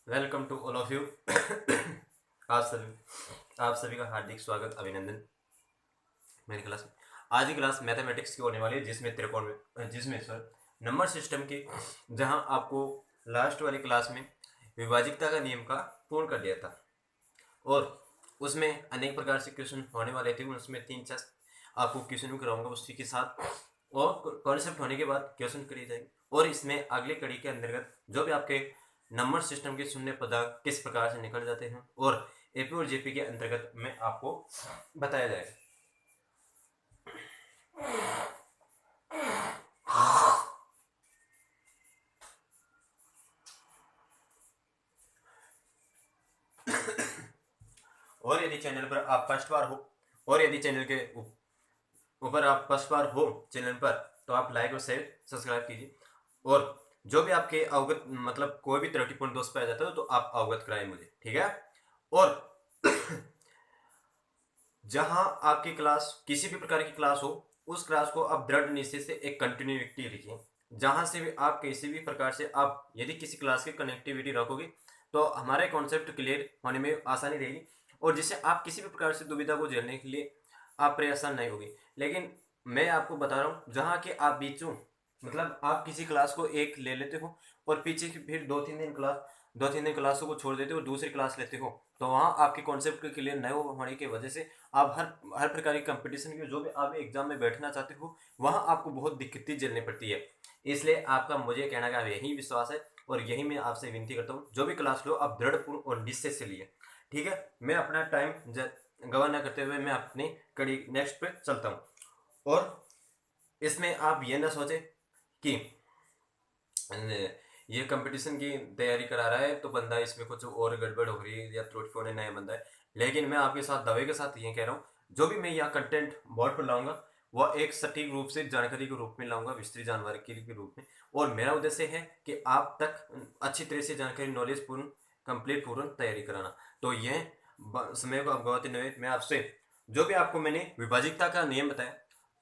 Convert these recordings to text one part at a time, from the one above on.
Welcome to all of you. आप सभी का हार्दिक स्वागत, अभिनंदन मेरी क्लास में। आज की क्लास मैथमेटिक्स की होने वाली है, जिसमें सर नंबर सिस्टम की, जहां आपको लास्ट वाली क्लास में विभाजिकता का नियम का पूर्ण कर दिया था और उसमें अनेक प्रकार से क्वेश्चन होने वाले थे। उसमें 3-4 आपको क्वेश्चन भी कराऊंगा उसी के साथ, और कॉन्सेप्ट होने के बाद क्वेश्चन करिए जाएंगे। और इसमें अगले कड़ी के अंतर्गत जो भी आपके नंबर सिस्टम के शून्य पदार्थ किस प्रकार से निकल जाते हैं और एपी और जेपी के अंतर्गत में आपको बताया जाएगा। और यदि चैनल पर आप फर्स्ट बार हो और यदि चैनल के ऊपर आप फर्स्ट बार हो चैनल पर, तो आप लाइक और शेयर सब्सक्राइब कीजिए। और जो भी आपके अवगत मतलब कोई भी त्रुटिपूर्ण दोष पाया जाता है तो आप अवगत कराएं मुझे, ठीक है। और जहां आपकी क्लास किसी भी प्रकार की क्लास हो, उस क्लास को आप दृढ़ निश्चय से एक कंटिन्यूटी रखिए। जहां से भी आप किसी भी प्रकार से आप यदि किसी क्लास की कनेक्टिविटी रखोगे तो हमारे कॉन्सेप्ट क्लियर होने में आसानी रहेगी, और जिससे आप किसी भी प्रकार से दुविधा को झेलने के लिए आप परेशान नहीं होगी। लेकिन मैं आपको बता रहा हूँ, जहाँ के आप बीचों मतलब आप किसी क्लास को एक ले लेते हो और पीछे की फिर 2-3 दिन क्लासों को छोड़ देते हो, दूसरी क्लास लेते हो, तो वहाँ आपके कॉन्सेप्ट के क्लियर न होने की वजह से आप हर प्रकार की कंपटीशन की जो भी आप एग्जाम में बैठना चाहते हो वहाँ आपको बहुत दिक्कतें झेलनी पड़ती है। इसलिए आपका मुझे कहना का यही विश्वास है और यही मैं आपसे विनती करता हूँ, जो भी क्लास लो आप दृढ़पूर्ण और निश्चय से लिए, ठीक है। मैं अपना टाइम गवा न करते हुए मैं अपनी कड़ी नेक्स्ट पे चलता हूँ। और इसमें आप ये ना सोचे कि ये कंपटीशन की तैयारी करा रहा है तो बंदा इसमें कुछ और गड़बड़ हो रही है या त्रुटिपूर्ण नया बंदा है। लेकिन मैं आपके साथ दावे के साथ ये कह रहा हूँ, जो भी मैं यहाँ कंटेंट बोर्ड पर लाऊंगा वह एक सटीक रूप से जानकारी के रूप में लाऊंगा, विस्तृत जानकारी के रूप में। और मेरा उद्देश्य है कि आप तक अच्छी तरह से जानकारी, नॉलेज पूर्ण, कंप्लीट पूर्ण तैयारी कराना। तो यह समय को गवाते हुए मैं आपसे जो भी आपको मैंने विभाजिकता का नियम बताया,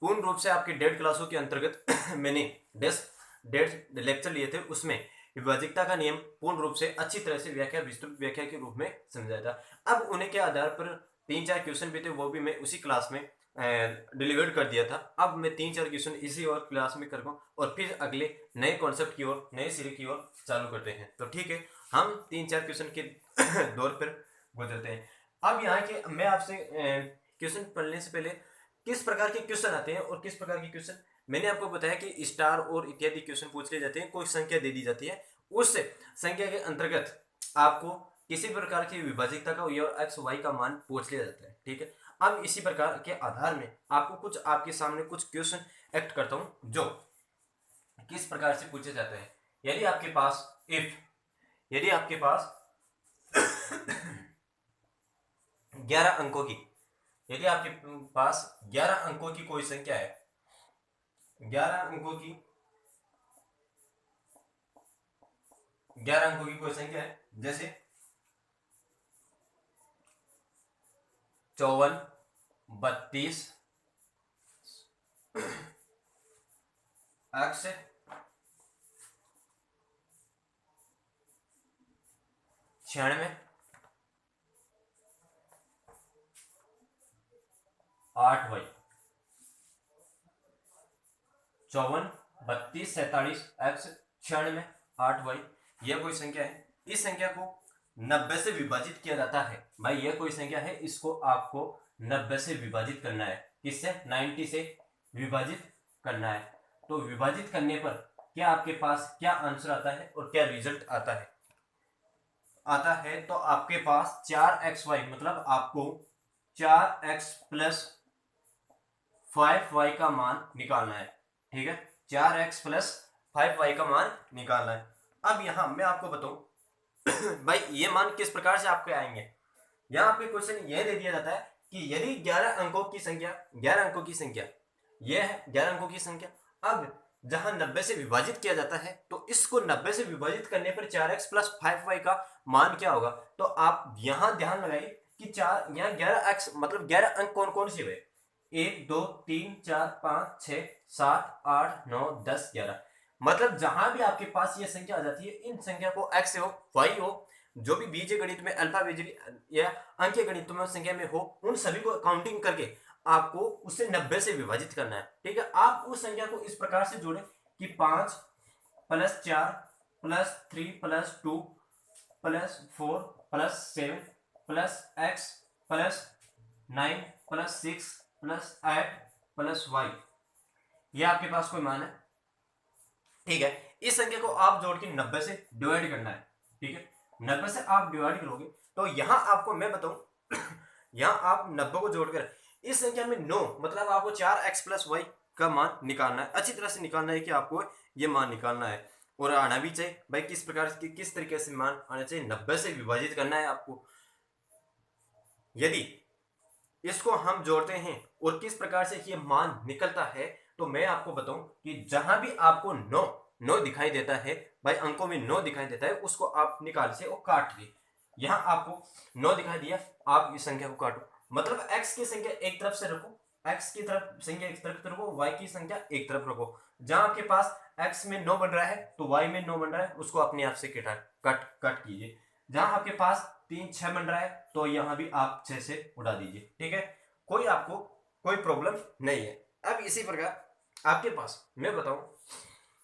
पूर्ण रूप से आपके 1.5 क्लासों के अंतर्गत मैंने 1.5 लेक्चर लिए थे, उसमें विभाजिकता का नियम पूर्ण रूप से अच्छी तरह से विस्तृत व्याख्या के रूप में समझाया था। अब उन्हें के आधार पर 3-4 क्वेश्चन भी थे, वो भी मैं उसी क्लास में डिलीवर कर दिया था। अब मैं 3-4 क्वेश्चन इसी और क्लास में करूँगा और फिर अगले नए कॉन्सेप्ट की ओर, नए सिरे की ओर चालू करते हैं। तो ठीक है, हम 3-4 क्वेश्चन के दौर पर गुजरते हैं। अब यहाँ के मैं आपसे क्वेश्चन पढ़ने से पहले किस प्रकार के क्वेश्चन आते हैं और किस प्रकार के क्वेश्चन, मैंने आपको बताया कि स्टार और इत्यादि क्वेश्चन पूछ लिए जाते हैं। कोई संख्या दे दी जाती है, उस संख्या के अंतर्गत आपको किसी प्रकार की विभाजिकता का या एक्स वाई का मान पूछ लिया जाता है, ठीक है। अब इसी प्रकार के आधार में आपको कुछ आपके सामने कुछ क्वेश्चन एक्ट करता हूं जो किस प्रकार से पूछे जाते हैं। यदि आपके पास 11 अंकों की यदि आपके पास 11 अंकों की कोई संख्या है, 11 अंकों की कोई संख्या है, जैसे 54, 32, x 96, 8y, 54, 32, 47, x 96, 8y, यह कोई संख्या है। इस संख्या को 90 से विभाजित किया जाता है। भाई यह कोई संख्या है, इसको आपको 90 से विभाजित करना है। किससे? 90 से विभाजित करना है। तो विभाजित करने पर क्या आपके पास क्या आंसर आता है और क्या रिजल्ट आता है तो आपके पास 4xy, मतलब आपको 4x प्लस 5y का मान निकालना है, ठीक है। 4x प्लस 5y का मान निकालना है। अब यहां मैं आपको बताऊं भाई ये मान किस प्रकार से आपके आएंगे। यहां पे क्वेश्चन यह दे दिया जाता है कि यदि 11 अंकों की संख्या यह है 11 अंकों की संख्या। अब जहां 90 से विभाजित किया जाता है तो इसको 90 से विभाजित करने पर 4x प्लस 5y का मान क्या होगा। तो आप यहां ध्यान लगाइए कि यहाँ 11x मतलब 11 अंक कौन कौन से हुए, 1 2 3 4 5 6 7 8 9 10 11। मतलब जहां भी आपके पास ये संख्या आ जाती है, इन संख्या को x हो, y हो, जो भी बीजीय गणित में, अल्फा बीजीय या अंकीय गणित में संख्या में हो, उन सभी को काउंटिंग करके आपको उसे 90 से विभाजित करना है। ठीक है, आप उस संख्या को इस प्रकार से जोड़े कि 5 + 4 + 3 + 2 + 4 + 7 + x + 9 + 6 + 8 + y, ये आपके पास कोई मान है। ठीक है, इस संख्या को आप जोड़ के 90 से डिवाइड करना है। ठीक है, 90 से आप डिवाइड करोगे तो यहां आपको मैं बताऊं यहां आप 90 को जोड़कर इस संख्या में 9 मतलब आपको 4x + y का मान निकालना है। अच्छी तरह से निकालना है कि आपको ये मान निकालना है और आना भी चाहिए भाई, किस प्रकार की किस तरीके से मान आना चाहिए, 90 से विभाजित करना है आपको। यदि इसको हम जोड़ते हैं और किस प्रकार से ये मान निकलता है, तो मैं आपको बताऊं कि जहां भी आपको 9 दिखाई देता है भाई, अंकों में 9 दिखाई देता है, उसको आप निकाल से और काट दे। यहां आपको 9 दिखाई दिया, आप इस संख्या को काटो, मतलब x की संख्या एक तरफ से रखो, x की तरफ संख्या एक तरफ रखो, y की संख्या एक तरफ रखो। जहां आपके पास x में 9 बन रहा है तो y में 9 बन रहा है, उसको अपने आप से कट कीजिए। जहां आपके पास 3 6 बन रहा है तो यहां भी आप 6 से उड़ा दीजिए। ठीक है, कोई आपको कोई प्रॉब्लम नहीं है। अब इसी प्रकार आपके पास मैं बताऊं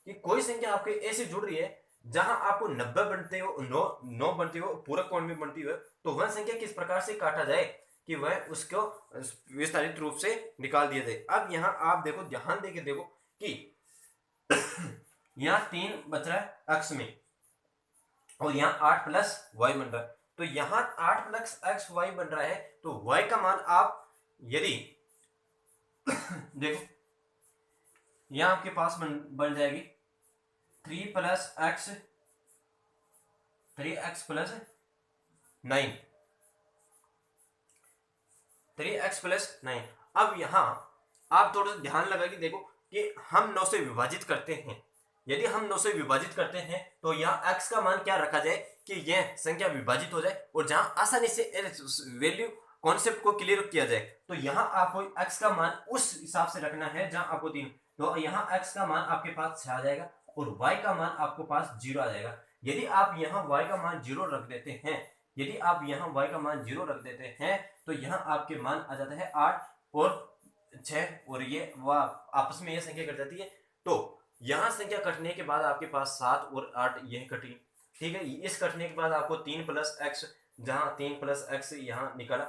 कि कोई संख्या आपके ऐसी जुड़ रही है जहां आपको 90 बनते हो, 9 बनती हो, पूरक कोण में बनती हो, तो वह संख्या किस प्रकार से काटा जाए कि वह उसको विस्तारित रूप से निकाल दिया जाए। अब यहां आप देखो, ध्यान देके देखो कि यहां 3 बच रहा है x में और यहां 8 + y बन रहा है, तो यहां 8 + x y बन रहा है, तो y का मान आप यदि देखो यहां आपके पास बन जाएगी 3x + 9, 3x + 9। अब यहां आप थोड़ा सा ध्यान लगा कि देखो कि हम 9 से विभाजित करते हैं। यदि हम 9 से विभाजित करते हैं तो यहाँ x का मान क्या रखा जाए कि यह संख्या विभाजित हो जाए और जहां आसानी से वैल्यू कॉन्सेप्ट को क्लियर किया जाए, तो यहाँ आपको x का मान उस हिसाब से रखना है जहां आपको 3, तो यहाँ x का मान आपके पास 6 आ जाएगा और y का मान आपको पास 0 आ जाएगा। यदि आप यहाँ y का मान 0 रख देते हैं, यदि आप यहाँ y का मान 0 रख देते हैं तो यहाँ आपके मान आ जाता है 8 और 6 और ये आपस में ये संख्या कट जाती है। तो यहाँ संख्या कटने के बाद आपके पास 7 और 8 यह कटी। ठीक है, इस कटने के बाद आपको 3 + x, जहाँ 3 + x यहाँ निकाला,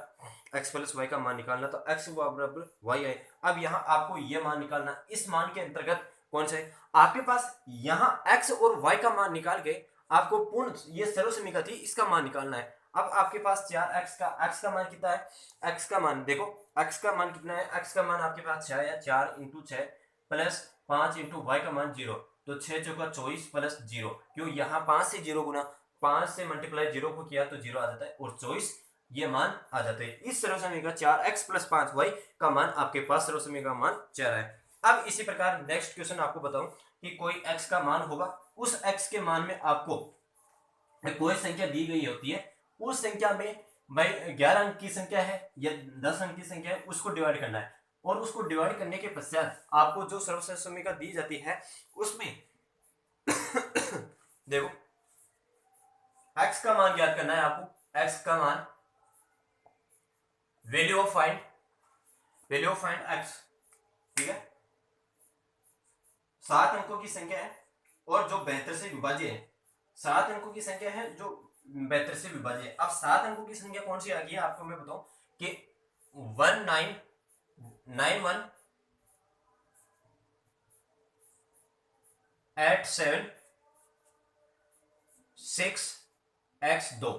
x + y का मान निकालना, तो x बराबर y है। अब यहाँ आपको यह मान निकालना, इस मान के अंतर्गत कौन सा है आपके पास, यहाँ x और y का मान निकाल के आपको पूर्ण ये सर्वसमीकरण थी, इसका मान निकालना है। अब आपके पास 4x का x का मान कितना है, x का मान देखो, x का मान कितना है, x का मान आपके पास 6 है, 4 × 6 + 5 × y का मान 0, तो 6 × 24 + 0, क्यों यहाँ 5 से 0 गुना, 5 से मल्टीप्लाई 0 को किया तो 0 आ जाता है और 24 ये मान आ जाते हैं। इस सर्वसमीकरण 4x + 5y का मान आपके पास सर्वसमीकरण मान 4 है। अब इसी प्रकार नेक्स्ट क्वेश्चन आपको बताऊं कि कोई x का मान होगा, उस x के मान में आपको कोई संख्या दी गई होती है, उस संख्या में भाई 11 अंक की संख्या है या 10 अंक की संख्या है, उसको डिवाइड करना है और उसको डिवाइड करने के पश्चात आपको जो सर्वसमीकरण दी जाती है उसमें देखो x का मान ज्ञात करना है आपको। x का मान वैल्यू ऑफ फाइंड x, ठीक है, 7 अंकों की संख्या है और जो 72 से विभाज्य है, 7 अंकों की संख्या है जो 72 से विभाज्य है। अब 7 अंकों की संख्या कौन सी आ गई है आपको मैं बताऊं कि 1918786x2,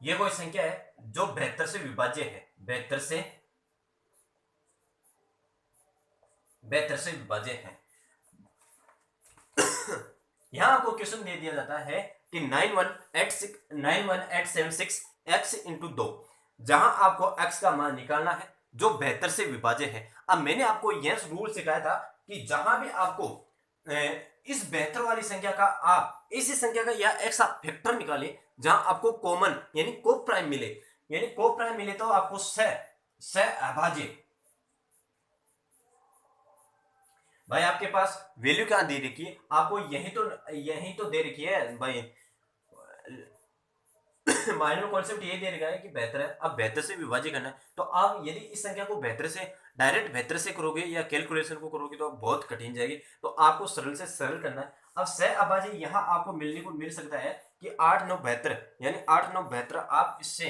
ये कोई संख्या है जो 72 से विभाज्य है, 72 से विभाज्य है। यहां आपको क्वेश्चन दे दिया जाता है कि 91876x × 2, जहां आपको x का मान निकालना है जो 72 से विभाज्य है। अब मैंने आपको यह रूल सिखाया था कि जहां भी आपको इस 72 वाली संख्या का आप इसी संख्या का या x आप फैक्टर निकाले, जहां आपको कॉमन यानी को प्राइम मिले, तो आपको अभाज्य, भाई आपके पास वैल्यू क्या दे रखी है आपको, यही तो दे रखी है भाई, माइंड में कॉन्सेप्ट ये दे रखा है कि बेहतर है, अब बेहतर से विभाजित करना है। तो आप यदि इस संख्या को बेहतर से डायरेक्ट बेहतर से करोगे या कैलकुलेशन को करोगे तो बहुत कठिन जाएगी, तो आपको सरल से सरल करना है। अब सह अभाज्य यहाँ आपको मिलने को मिल सकता है कि 8 9 बेहतर, यानी 8 9 बेहतर। आप इससे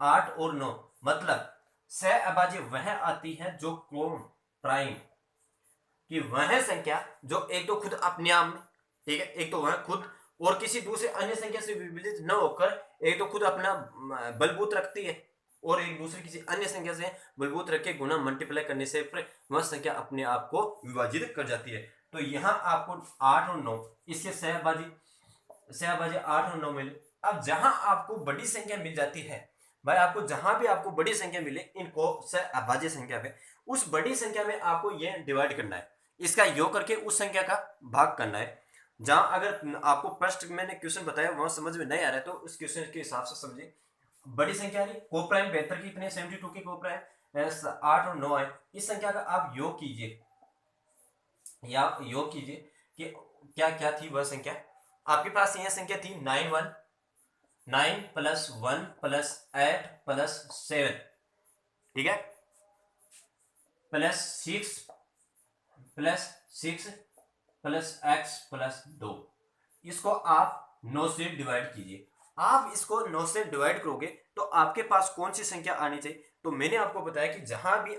8 और 9 मतलब सह अभाज्य वह आती है जो क्रोम प्राइम कि वह संख्या जो एक तो खुद अपने आप में, ठीक है, एक तो वह खुद और किसी दूसरे अन्य संख्या से विभाजित न होकर एक तो खुद अपना बलबूत रखती है और एक दूसरे किसी अन्य संख्या से बलबूत रख के गुना मल्टीप्लाई करने से वह संख्या अपने आप को विभाजित कर जाती है। तो यहाँ आपको 8 और 9 इसके सहभाज्य 8 और 9 मिले। अब जहां आपको बड़ी संख्या मिल जाती है भाई, आपको जहां भी आपको बड़ी संख्या मिले इनको सहभाज्य संख्या में, उस बड़ी संख्या में आपको यह डिवाइड करना है, इसका योग करके उस संख्या का भाग करना है। जहां अगर आपको प्रश्न मैंने क्वेश्चन बताया वहां समझ में नहीं आ रहा है तो उस क्वेश्चन के हिसाब से समझिए। बड़ी संख्या रही को प्राइम बेहतर की इतने 72 की को प्राइम 8 और 9 है, इस संख्या का आप योग कीजिए या योग कीजिए कि क्या क्या थी वह संख्या। आपके पास यह संख्या थी 9 प्लस 1 प्लस 8 प्लस 7, ठीक है, प्लस 6 प्लस x प्लस 2। इसको आप 9 से डिवाइड कीजिए। आप इसको 9 से डिवाइड करोगे तो आपके पास कौन सी संख्या आनी चाहिए? तो मैंने आपको बताया कि जहां भी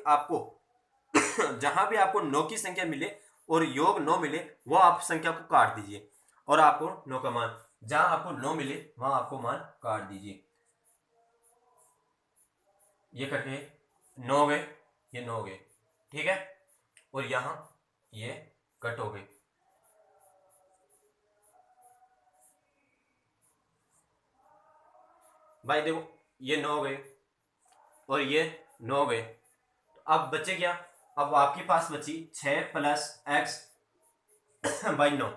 आपको 9 की संख्या मिले और योग 9 मिले वो आप संख्या को काट दीजिए और आपको 9 का मान, जहां आपको 9 मिले वहां आपको मान काट दीजिए। ये कटे 9 गए, ये 9 गए, ठीक है, और यहां ये कट हो गए। भाई देखो ये 9 गए और ये 9 गए, तो अब बचे क्या? अब आपके पास बची 6 plus x by 9,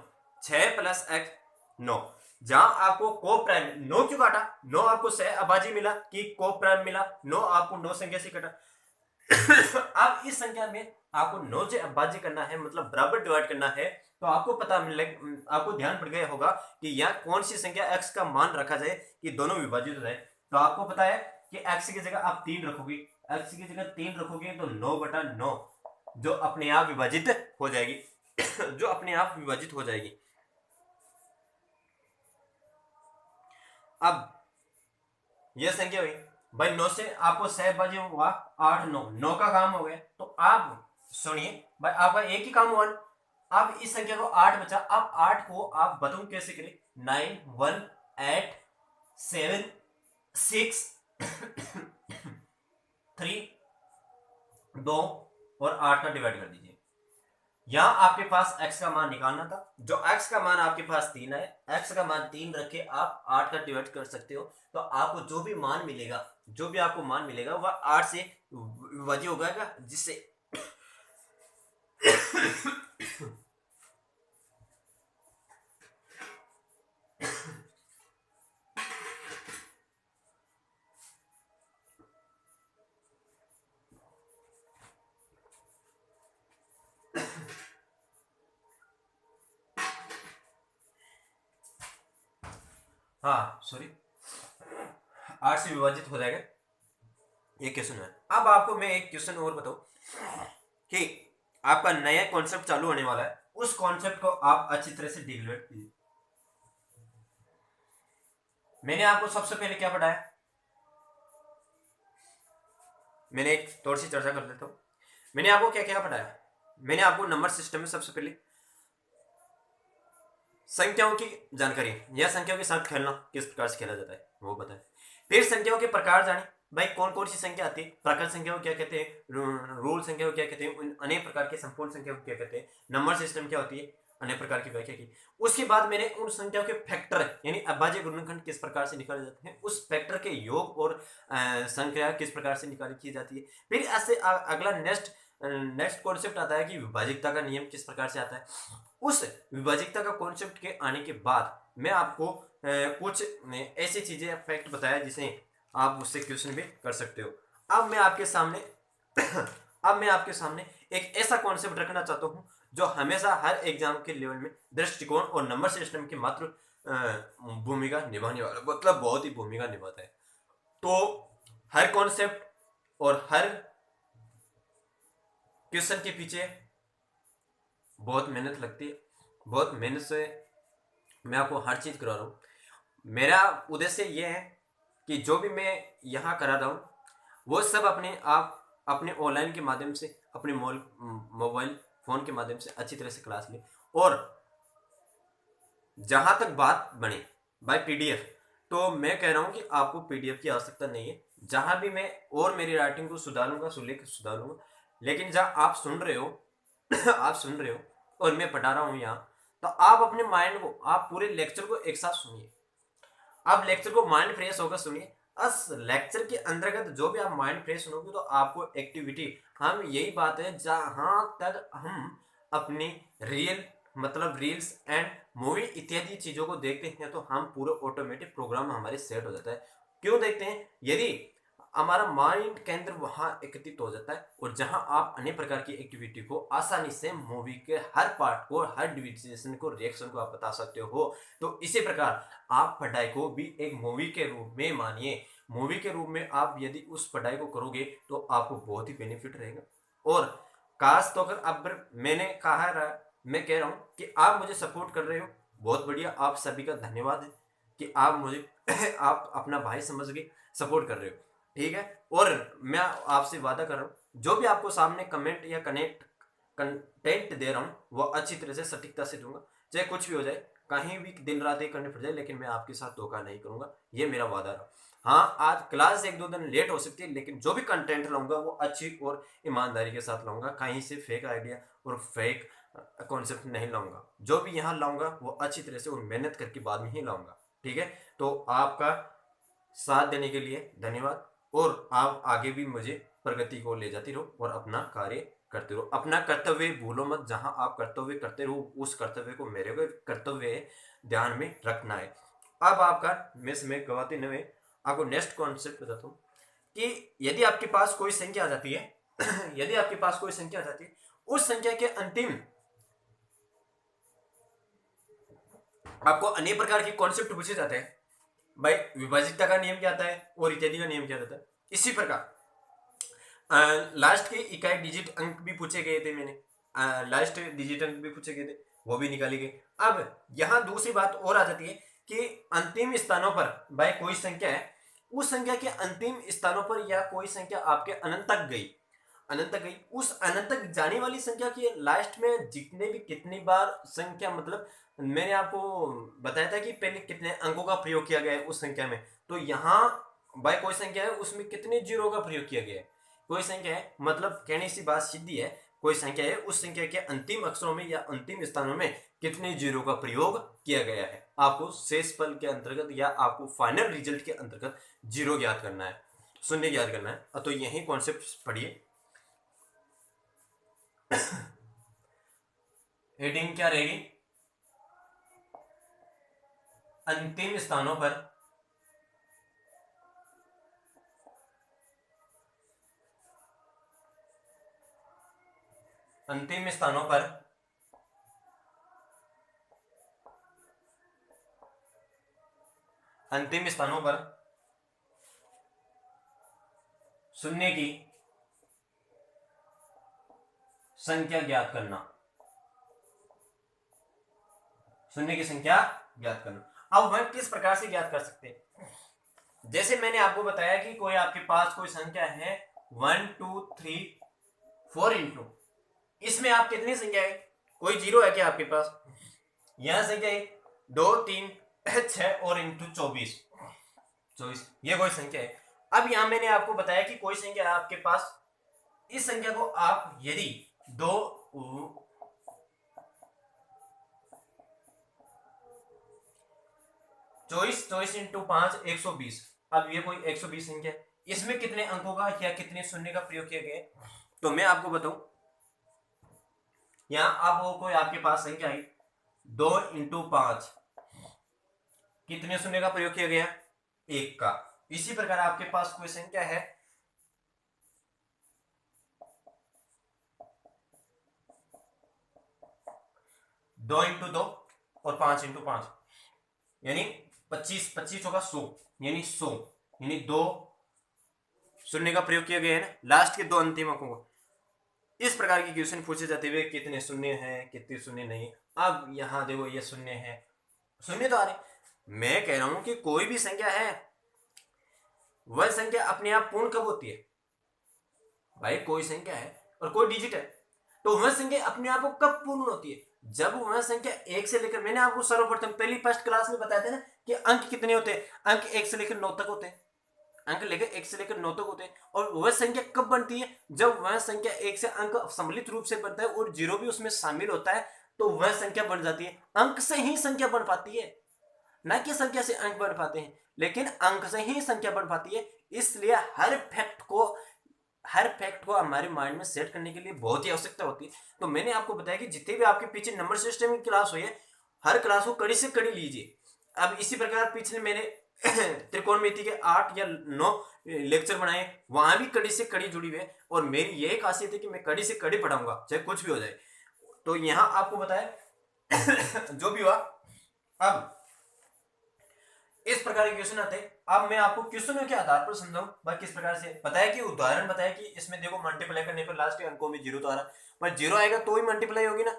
6 plus x 9। जहां आपको को प्राइम 9 क्यों काटा? 9 आपको सह अभाज्य मिला कि को प्राइम मिला, 9 आपको 9 संख्या से कटा। अब इस संख्या में आपको 9 से अभाज्य करना है, मतलब बराबर डिवाइड करना है। तो आपको पता आपको ध्यान पड़ गया होगा कि यहाँ कौन सी संख्या x का मान रखा जाए कि दोनों विभाजित हो जाए। तो आपको पता है कि x की जगह आप 3 रखोगे, x की जगह 3 रखोगे तो 9/9 जो अपने आप विभाजित हो जाएगी जो अपने आप विभाजित हो जाएगी। अब यह संख्या हुई भाई 9 से आपको सहभाज्य हुआ 8 9, 9 का काम हो गया। तो आप सुनिए भाई, आपका एक ही काम हुआ। अब इस संख्या को 8 बचा, अब 8 को आप बताऊं कैसे करें? 9 1 8 7 6 3 2 और 8 का डिवाइड कर दीजिए। यहां आपके पास x का मान निकालना था, जो x का मान आपके पास 3 है, x का मान 3 रख के आप 8 का डिवाइड कर सकते हो। तो आपको जो भी आपको मान मिलेगा वह 8 से विभाज्य हो जाएगा, जिससे हाँ सॉरी 8 से विभाजित हो जाएगा। ये क्वेश्चन है। अब आपको मैं एक क्वेश्चन और बताऊं कि आपका नया कॉन्सेप्ट चालू होने वाला है, उस कॉन्सेप्ट को आप अच्छी तरह से डिवेलप कीजिए। मैंने आपको सबसे पहले क्या पढ़ाया? मैंने एक थोड़ी सी चर्चा कर लेता हूं। मैंने आपको क्या क्या पढ़ाया? मैंने आपको नंबर सिस्टम में सबसे पहले संख्याओं की जानकारी या संख्याओं के साथ खेलना किस प्रकार से खेला जाता है वो बताएं। फिर संख्याओं के प्रकार जाने, भाई कौन कौन सी संख्या आती है, प्राकृत संख्या को क्या कहते हैं, रूल संख्या को क्या कहते हैं, अनेक प्रकार के संपूर्ण संख्या को क्या कहते हैं, नंबर सिस्टम क्या होती है, अनेक प्रकार की व्याख्या की। उसके बाद मैंने उन संख्याओं के फैक्टर यानी अभाज्य गुणनखंड किस प्रकार से निकाले जाते हैं, उस फैक्टर के योग और संख्या किस प्रकार से निकाली की जाती है। फिर ऐसे अगला नेक्स्ट कॉन्सेप्ट आता है कि विभाजिकता का नियम किस प्रकार से आता है। उस विभाजिकता का कॉन्सेप्ट के आने के बाद मैं आपको कुछ ऐसी चीजें फैक्ट बताया जिसे आप उससे क्वेश्चन भी कर सकते हो। अब मैं आपके सामने एक ऐसा कॉन्सेप्ट रखना चाहता हूं जो हमेशा हर एग्जाम के लेवल में दृष्टिकोण और नंबर सिस्टम के मात्र भूमिका निभाने वाला, मतलब बहुत ही भूमिका निभाता है। तो हर कॉन्सेप्ट और हर क्वेश्चन के पीछे बहुत मेहनत लगती है, बहुत मेहनत से मैं आपको हर चीज करा रहा हूँ। मेरा उद्देश्य ये है कि जो भी मैं यहाँ करा रहा हूँ वो सब अपने आप अपने ऑनलाइन के माध्यम से, अपने मोबाइल फोन के माध्यम से अच्छी तरह से क्लास ले। और जहां तक बात बने बाय पीडीएफ, तो मैं कह रहा हूं कि आपको पीडीएफ की आवश्यकता नहीं है। जहां भी मैं और मेरी राइटिंग को सुधारूंगा, सुधारूंगा, लेकिन जहां आप सुन रहे हो आप सुन रहे हो और मैं पढ़ा रहा हूं यहाँ, तो आप अपने माइंड को, आप पूरे लेक्चर को एक साथ सुनिए। आप लेक्चर को माइंड फ्रेश होकर सुनिए। अस लेक्चर के अंतर्गत जो भी आप माइंड फ्रेश सुनोगे तो आपको एक्टिविटी, हम यही बात है जहां तक हम अपनी रियल मतलब रील्स एंड मूवी इत्यादि चीजों को देखते हैं तो हम पूरे ऑटोमेटिक प्रोग्राम हमारे सेट हो जाता है। क्यों देखते हैं? यदि हमारा माइंड केंद्र वहां एकत्रित हो जाता है और जहां आप अन्य प्रकार की एक्टिविटी को आसानी से मूवी के हर पार्ट को, हर डिविजन को, रिएक्शन को आप बता सकते हो। तो इसी प्रकार आप पढ़ाई को भी एक मूवी के रूप में मानिए। मूवी के रूप में आप यदि उस पढ़ाई को करोगे तो आपको बहुत ही बेनिफिट रहेगा। और खास तो अगर अब मैंने कहा रहा, मैं कह रहा हूं कि आप मुझे सपोर्ट कर रहे हो, बहुत बढ़िया, आप सभी का धन्यवाद है कि आप मुझे आप अपना भाई समझ के सपोर्ट कर रहे हो, ठीक है। और मैं आपसे वादा कर रहा हूं जो भी आपको सामने कमेंट या कंटेंट दे रहा हूं वो अच्छी तरह से सटीकता से दूंगा, चाहे कुछ भी हो जाए, कहीं भी दिन रात एक करने पड़ जाए, लेकिन मैं आपके साथ धोखा नहीं करूंगा, ये मेरा वादा रहा। हाँ, आज क्लास एक दो दिन लेट हो सकती है, लेकिन जो भी कंटेंट लाऊंगा वो अच्छी और ईमानदारी के साथ लाऊंगा, कहीं से फेक आइडिया और फेक कॉन्सेप्ट नहीं लाऊंगा। जो भी यहाँ लाऊंगा वो अच्छी तरह से और मेहनत करके बाद में ही लाऊंगा, ठीक है। तो आपका साथ देने के लिए धन्यवाद, और आप आगे भी मुझे प्रगति को ले जाती रहो और अपना कार्य करते रहो। अपना कर्तव्य भूलो मत, जहां आप कर्तव्य करते रहो उस कर्तव्य को, मेरे को कर्तव्य ध्यान में रखना है। अब आपका मैं समय गवाते हुए आपको नेक्स्ट कॉन्सेप्ट बताता हूँ कि यदि आपके पास कोई संख्या आ जाती है यदि आपके पास कोई संख्या आ जाती है, उस संख्या के अंतिम आपको अनेक प्रकार के कॉन्सेप्ट पूछे जाते हैं। भाई विभाजितता का नियम क्या आता है और इत्यादि का नियम क्या रहता है। इसी प्रकार लास्ट के इकाई डिजिट अंक भी पूछे गए थे, मैंने लास्ट डिजिट अंक भी पूछे गए थे, वो भी निकाले गए। अब यहां दूसरी बात और आ जाती है कि अंतिम स्थानों पर भाई कोई संख्या है, उस संख्या के अंतिम स्थानों पर या कोई संख्या आपके अनंत तक गई, अनंत तक गई, उस अनंत तक जाने वाली संख्या के लास्ट में जितने भी कितनी बार संख्या, मतलब मैंने आपको बताया था कि पहले कितने अंकों का प्रयोग किया गया है उस संख्या में, तो यहाँ भाई कोई संख्या है उसमें कितने जीरो का प्रयोग किया गया है। कोई संख्या है, मतलब कहने सी बात सीधी है, कोई संख्या है, उस संख्या के अंतिम अक्षरों में या अंतिम स्थानों में कितने जीरो का प्रयोग किया गया है। आपको शेष फल के अंतर्गत या आपको फाइनल रिजल्ट के अंतर्गत जीरो ज्ञात करना है, शून्य ज्ञात करना है। तो यही कॉन्सेप्ट पढ़िए। हेडिंग क्या रहेगी? अंतिम स्थानों पर अंतिम स्थानों पर अंतिम स्थानों पर शून्य की संख्या ज्ञात करना, शून्य की संख्या ज्ञात करना। अब वह किस प्रकार से ज्ञात कर सकते हैं? जैसे मैंने आपको बताया कि कोई आपके पास कोई संख्या है 1 2 3 4 इंटू, इसमें आप कितनी संख्या है, कोई जीरो है क्या आपके पास? यहां संख्या है 2 3 6 और इंटू 24, ये कोई संख्या है। अब यहां मैंने आपको बताया कि कोई संख्या है आपके पास, इस संख्या को आप यदि दो 24 इंटू 5 120, अब ये कोई 120 संख्या है, इसमें कितने अंकों का या कितने शून्य का प्रयोग किया गया है? तो मैं आपको बताऊं, यहां अब कोई आपके पास संख्या है 2 इंटू 5, कितने शून्य का प्रयोग किया गया? 1 का। इसी प्रकार आपके पास कोई संख्या है 2 इंटू 2 और 5 इंटू 5, यानी 25, 25 होगा 100, यानी 100, यानी 2 शून्य का प्रयोग किया गया है ना लास्ट के 2 अंतिम अंकों को। इस प्रकार की क्वेश्चन पूछे जाते हुए कितने शून्य हैं कितने शून्य नहीं। अब यहां देखो ये शून्य है, शून्य तो आ रहे। मैं कह रहा हूं कि कोई भी संख्या है वह संख्या अपने आप पूर्ण कब होती है? भाई कोई संख्या है और कोई डिजिट है तो वह संख्या अपने आप को कब पूर्ण होती है? जब वह संख्या एक से लेकर, मैंने आपको सर्वप्रथम पहली फर्स्ट क्लास में बताया था ना कि अंक कितने होते हैं, अंक 1 से लेकर 9 तक होते हैं, अंक लेकर 1 से लेकर 9 तक होते हैं। और वह संख्या कब बनती है? जब वह संख्या 1 से अंक सम्मिलित रूप से बनता है और जीरो भी उसमें शामिल होता है तो वह संख्या बन जाती है। अंक से ही संख्या बन पाती है, ना कि संख्या से अंक बन पाते हैं, लेकिन अंक से ही संख्या बन पाती है। इसलिए हर फैक्ट को हमारे माइंड में सेट करने के लिए बहुत ही आवश्यकता होती है। तो मैंने आपको बताया कि जितने भी आपके पीछे नंबर सिस्टम की क्लास हुई है हर क्लास को कड़ी से कड़ी लीजिए। अब इसी प्रकार पिछले मैंने त्रिकोणमिति के 8 या 9 लेक्चर बनाए, वहां भी कड़ी से कड़ी जुड़ी हुई है और मेरी यही खासियत है कि मैं कड़ी से कड़ी पढ़ाऊंगा चाहे कुछ भी हो जाए। तो यहां आपको बताया जो भी हुआ। अब इस प्रकार के क्वेश्चन आते हैं। अब मैं आपको क्वेश्चनों के आधार पर समझाऊं भाई किस प्रकार से बताया कि उदाहरण बताया कि इसमें देखो मल्टीप्लाई करने पर लास्ट के अंकों में जीरो तो आ रहा, पर जीरो आएगा तो ही मल्टीप्लाई होगी ना।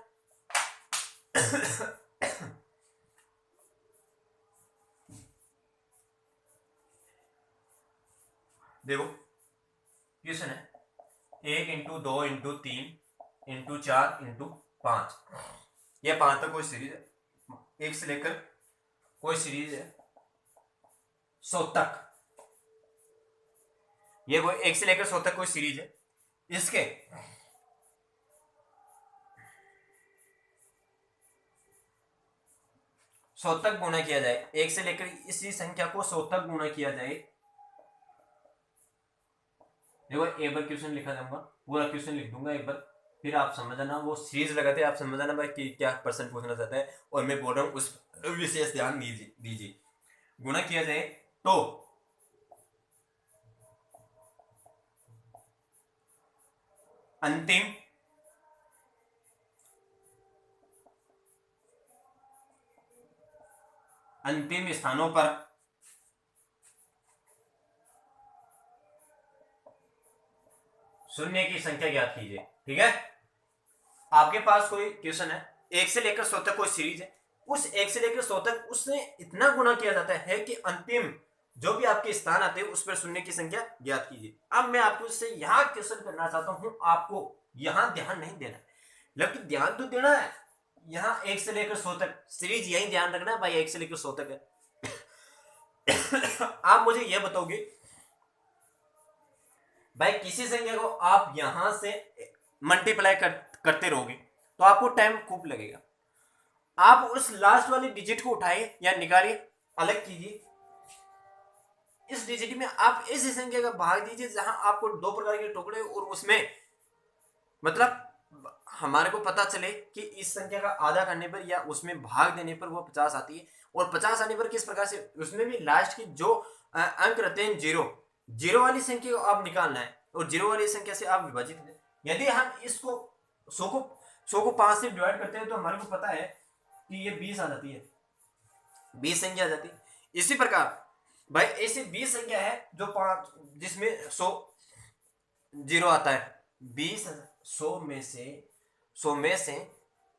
देखो क्वेश्चन है 1 इंटू 2 इंटू 3 इंटू 4 इंटू 5, यह 5 तक कोई सीरीज है, 1 से लेकर कोई सीरीज है 100 तक, ये वो 1 से लेकर 100 तक कोई सीरीज है। इसके 100 तक गुणा किया जाए, 1 से लेकर इसी संख्या को 100 तक गुणा किया जाए। देखो एक बार क्वेश्चन लिखा जाऊंगा, पूरा क्वेश्चन लिख दूंगा एक बार, फिर आप समझ आना, वो सीरीज लगाते आप समझ आना भाई कि क्या पर्सन पूछना चाहता है और मैं बोल रहा हूं उस विशेष ध्यान दीजिए। गुणा किया जाए तो अंतिम स्थानों पर शून्य की संख्या ज्ञात कीजिए। ठीक है, आपके पास कोई क्वेश्चन है 1 से लेकर 100 तक कोई सीरीज है, उस 1 से लेकर 100 तक उसने इतना गुणा किया जाता है कि अंतिम जो भी आपके स्थान आते हैं उस पर शून्य की संख्या ज्ञात कीजिए। अब मैं आपको इससे यहां क्वेश्चन करना चाहता हूं, आपको यहां ध्यान नहीं देना, लेकिन ध्यान तो देना है। यहां 1 से लेकर 100 तक सीरीज यही ध्यान रखना है भाई, 1 से लेकर 100 तक है। आप मुझे यह बताओगे भाई किसी संख्या को आप यहां से मल्टीप्लाई करते रहोगे तो आपको टाइम खूब लगेगा। आप उस लास्ट वाली डिजिट को उठाइए या निकालिए, अलग कीजिए, इस डिजिट में आप ऐसी संख्या का भाग दीजिए जहां आपको 2 प्रकार के टुकड़े और उसमें मतलब हमारे को पता चले कि इस संख्या का आधा करने पर या उसमें भाग देने पर वो 50 आती है। और 50 आने पर किस प्रकार से, उसमें भी लास्ट की जो अंक रहते हैं जीरो वाली संख्या को आप निकालना है और जीरो वाली संख्या से आप विभाजित करें। यदि हम इसको 100 को 5 से डिवाइड करते हैं तो हमारे को पता है कि ये 20 आ जाती है, 20 संख्या आ जाती है। इसी प्रकार भाई ऐसी 20 संख्या है जो 5 जिसमें 100 जीरो आता है, 20 100 में से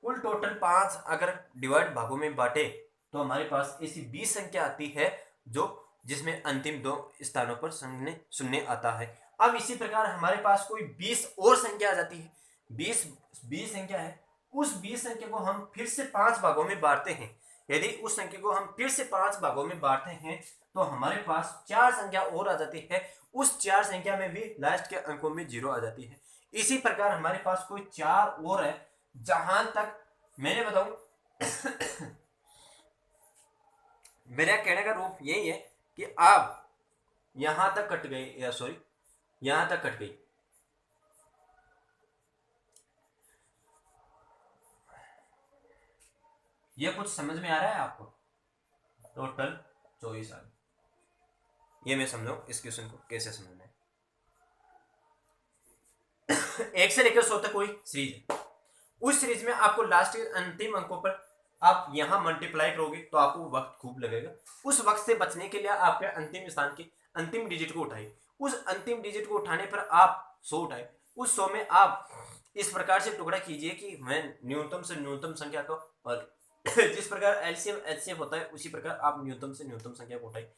कुल टोटल 5 अगर डिवाइड भागों में बांटे तो हमारे पास ऐसी 20 संख्या आती है जो जिसमें अंतिम 2 स्थानों पर शून्य आता है। अब इसी प्रकार हमारे पास कोई 20 और संख्या आ जाती है, 20 संख्या है, उस 20 संख्या को हम फिर से 5 भागों में बांटते हैं। यदि उस संख्या को हम फिर से 5 भागों में बांटते हैं तो हमारे पास 4 संख्या और आ जाती है, उस 4 संख्या में भी लास्ट के अंकों में जीरो आ जाती है। इसी प्रकार हमारे पास कोई 4 और है, जहां तक मैंने बताऊं मेरा कहने का रूप यही है कि आप यहां तक कट गए, या सॉरी यहां तक कट गई, ये कुछ समझ में आ रहा है आपको? टोटल 24 आ गए। ये मैं समझाऊं इस क्वेश्चन को कैसे समझना है। 1 से लेकर 100 तक कोई सीरीज है, उस सीरीज में आपको लास्ट के अंतिम अंकों पर आप यहाँ मल्टीप्लाई करोगे तो आपको वक्त खूब लगेगा। उस वक्त से बचने के लिए आपके अंतिम स्थान के अंतिम डिजिट को उठाइए। उस अंतिम डिजिट को उठाने पर आप 100 उठाए। उस 100 में आप इस प्रकार से टुकड़ा कीजिए कि मैं न्यूनतम से न्यूनतम संख्या को, और जिस प्रकार एलसीएम एचसीएफ होता है उसी प्रकार आप न्यूनतम से न्यूनतम संख्या को उठाइए।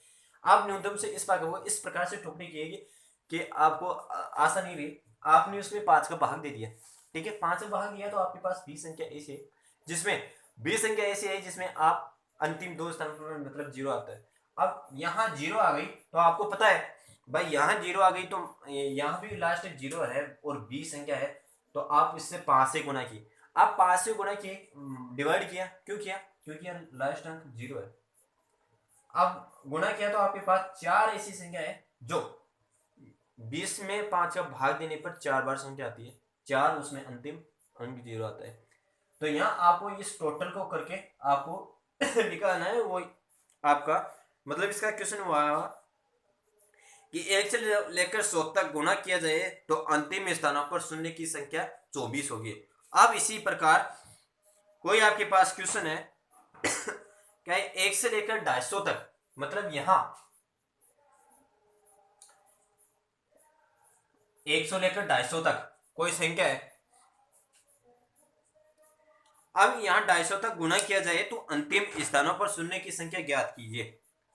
आप न्यूनतम से इस भाग को इस प्रकार से टुकड़े किए कि आपको आसानी रही। आपने उसमें 5 का भाग दे दिया, ठीक है, 5 का भाग दिया तो आपके पास 20 संख्या ऐसी है जिसमें 20 संख्या ऐसी है जिसमें आप अंतिम 2 स्थान पर मतलब 0 आता है। अब यहाँ 0 आ गई तो आपको पता है भाई यहाँ 0 आ गई तो यहाँ भी लास्ट 0 है और 20 संख्या है, तो आप इससे 5 से गुना किए। आप 5 से गुना किए, डिवाइड किया, क्यों किया? क्योंकि लास्ट अंक 0 है। अब गुना किया तो आपके पास 4 ऐसी संख्या है जो 20 में 5 का भाग देने पर 4 बार संख्या आती है, 4 उसमें अंतिम अंक 0 आता है। तो यहाँ आपको इस टोटल को करके आपको निकालना है। वो आपका मतलब इसका क्वेश्चन हुआ कि 1 से लेकर 100 तक गुना किया जाए तो अंतिम स्थानों पर शून्य की संख्या 24 होगी। अब इसी प्रकार कोई आपके पास क्वेश्चन है क्या 1 से लेकर 250 तक, मतलब यहां 1 से लेकर 250 तक कोई संख्या है। अब यहां 250 तक गुना किया जाए तो अंतिम स्थानों पर शून्य की संख्या ज्ञात कीजिए।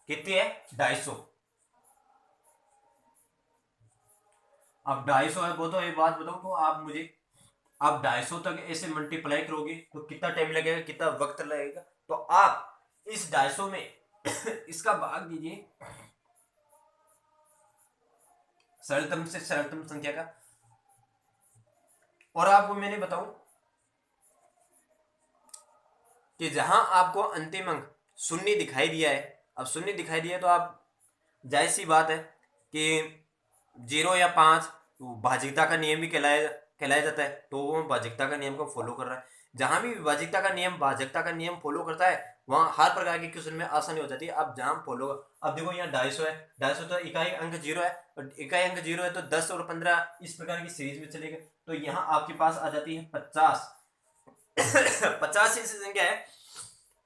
कितनी है? 250। अब 250 है वो तो एक बात बताऊं तो आप मुझे, आप 250 तक ऐसे मल्टीप्लाई करोगे तो कितना टाइम लगेगा, कितना वक्त लगेगा? तो आप इस 250 में इसका भाग दीजिए सरलतम से सरलतम संख्या का। और आपको मैंने बताऊं कि जहां आपको अंतिम अंक शून्य दिखाई दिया है, अब शून्य दिखाई दिया तो आप जाहिर सी बात है कि 0 या 5 भाजिकता का नियम भी कहलाया जाता है, तो वो भाजिकता का नियम को फॉलो कर रहा है। जहां भी भाजिकता का नियम भाजकता का नियम फॉलो करता है वहां हर प्रकार के क्वेश्चन में आसानी हो जाती है। अब जहां फॉलो, अब देखो यहाँ 250 है, 250 तो इकाई अंक 0 है, और इकाई अंक 0 है तो 10 और 15 इस प्रकार की सीरीज में चलेगा। तो यहाँ आपके पास आ जाती है 50। 50 ऐसी संख्या है,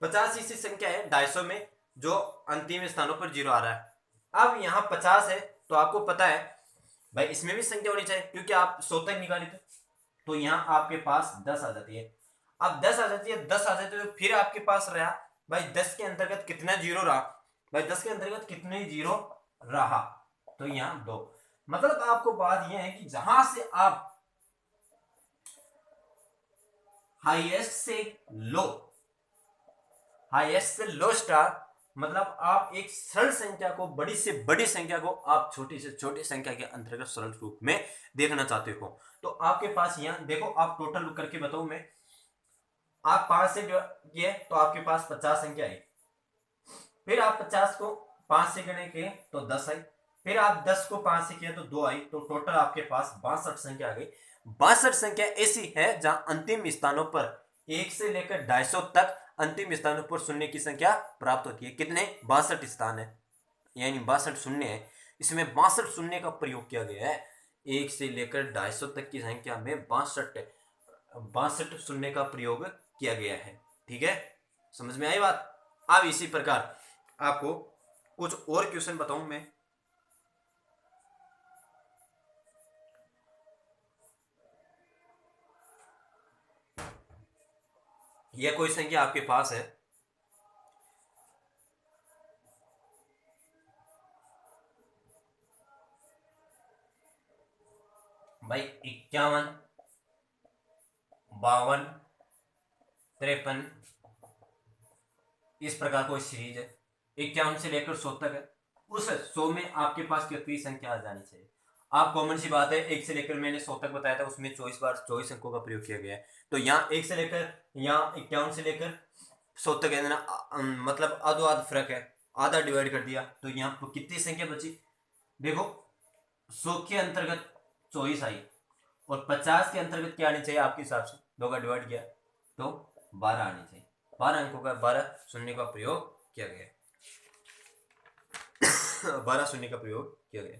50 ऐसी संख्या है 250 में जो अंतिम स्थानों पर 0 आ रहा है। अब यहाँ 50 है तो आपको पता है भाई इसमें भी संख्या होनी चाहिए क्योंकि आप 100 तक निकाले थे, तो यहाँ आपके पास 10 आ जाती है। अब 10 आ जाती है, 10 आ जाती है तो फिर आपके पास रहा भाई 10 के अंतर्गत कितना 0 रहा, भाई 10 के अंतर्गत कितने 0 रहा, तो यहाँ 2। मतलब आपको बात यह है कि जहां से आप हाईएस्ट से लो स्टार, मतलब आप एक सरल संख्या को बड़ी से बड़ी संख्या को आप छोटी से छोटी संख्या के अंतर्गत सरल रूप में देखना चाहते हो, तो आपके पास यहां देखो, आप टोटल करके बताऊं मैं, आप 5 से किए तो आपके पास 50 संख्या आई, फिर आप 50 को 5 से गणे किए तो 10 आई, फिर आप 10 को 5 से किया तो 2 आई, तो टोटल आपके पास 62 संख्या आ गई। 62 संख्या ऐसी है जहां अंतिम स्थानों पर 1 से लेकर 250 तक अंतिम स्थानों पर शून्य की संख्या प्राप्त होती है। कितने? 62 स्थान है, यानी 62 शून्य है। इसमें 62 शून्य का प्रयोग किया गया है। 1 से लेकर 250 तक की संख्या में 62 शून्य का प्रयोग किया गया है। ठीक है, समझ में आई बात? अब इसी प्रकार आपको कुछ और क्वेश्चन बताऊं मैं। यह कोई संख्या आपके पास है, भाई 51, 52, 53 इस प्रकार कोई सीरीज है, 51 से लेकर 100 तक है। उस 100 में आपके पास कितनी संख्या आ जानी चाहिए? आप कॉमन सी बात है, 1 से लेकर मैंने 100 तक बताया था, उसमें 24 बार 24 अंकों का प्रयोग किया गया है। तो यहाँ 1 से लेकर, यहाँ 51 से लेकर 100 तक है ना, मतलब आधो आध फर्क है, आधा डिवाइड कर दिया तो यहाँ पर कितनी संख्या बची? देखो 100 के अंतर्गत 24 आई और 50 के अंतर्गत क्या आनी चाहिए आपके हिसाब से? 2 का डिवाइड किया तो 12 आनी चाहिए। 12 अंकों का 12 शून्य का प्रयोग किया गया। 12 शून्य का प्रयोग किया गया।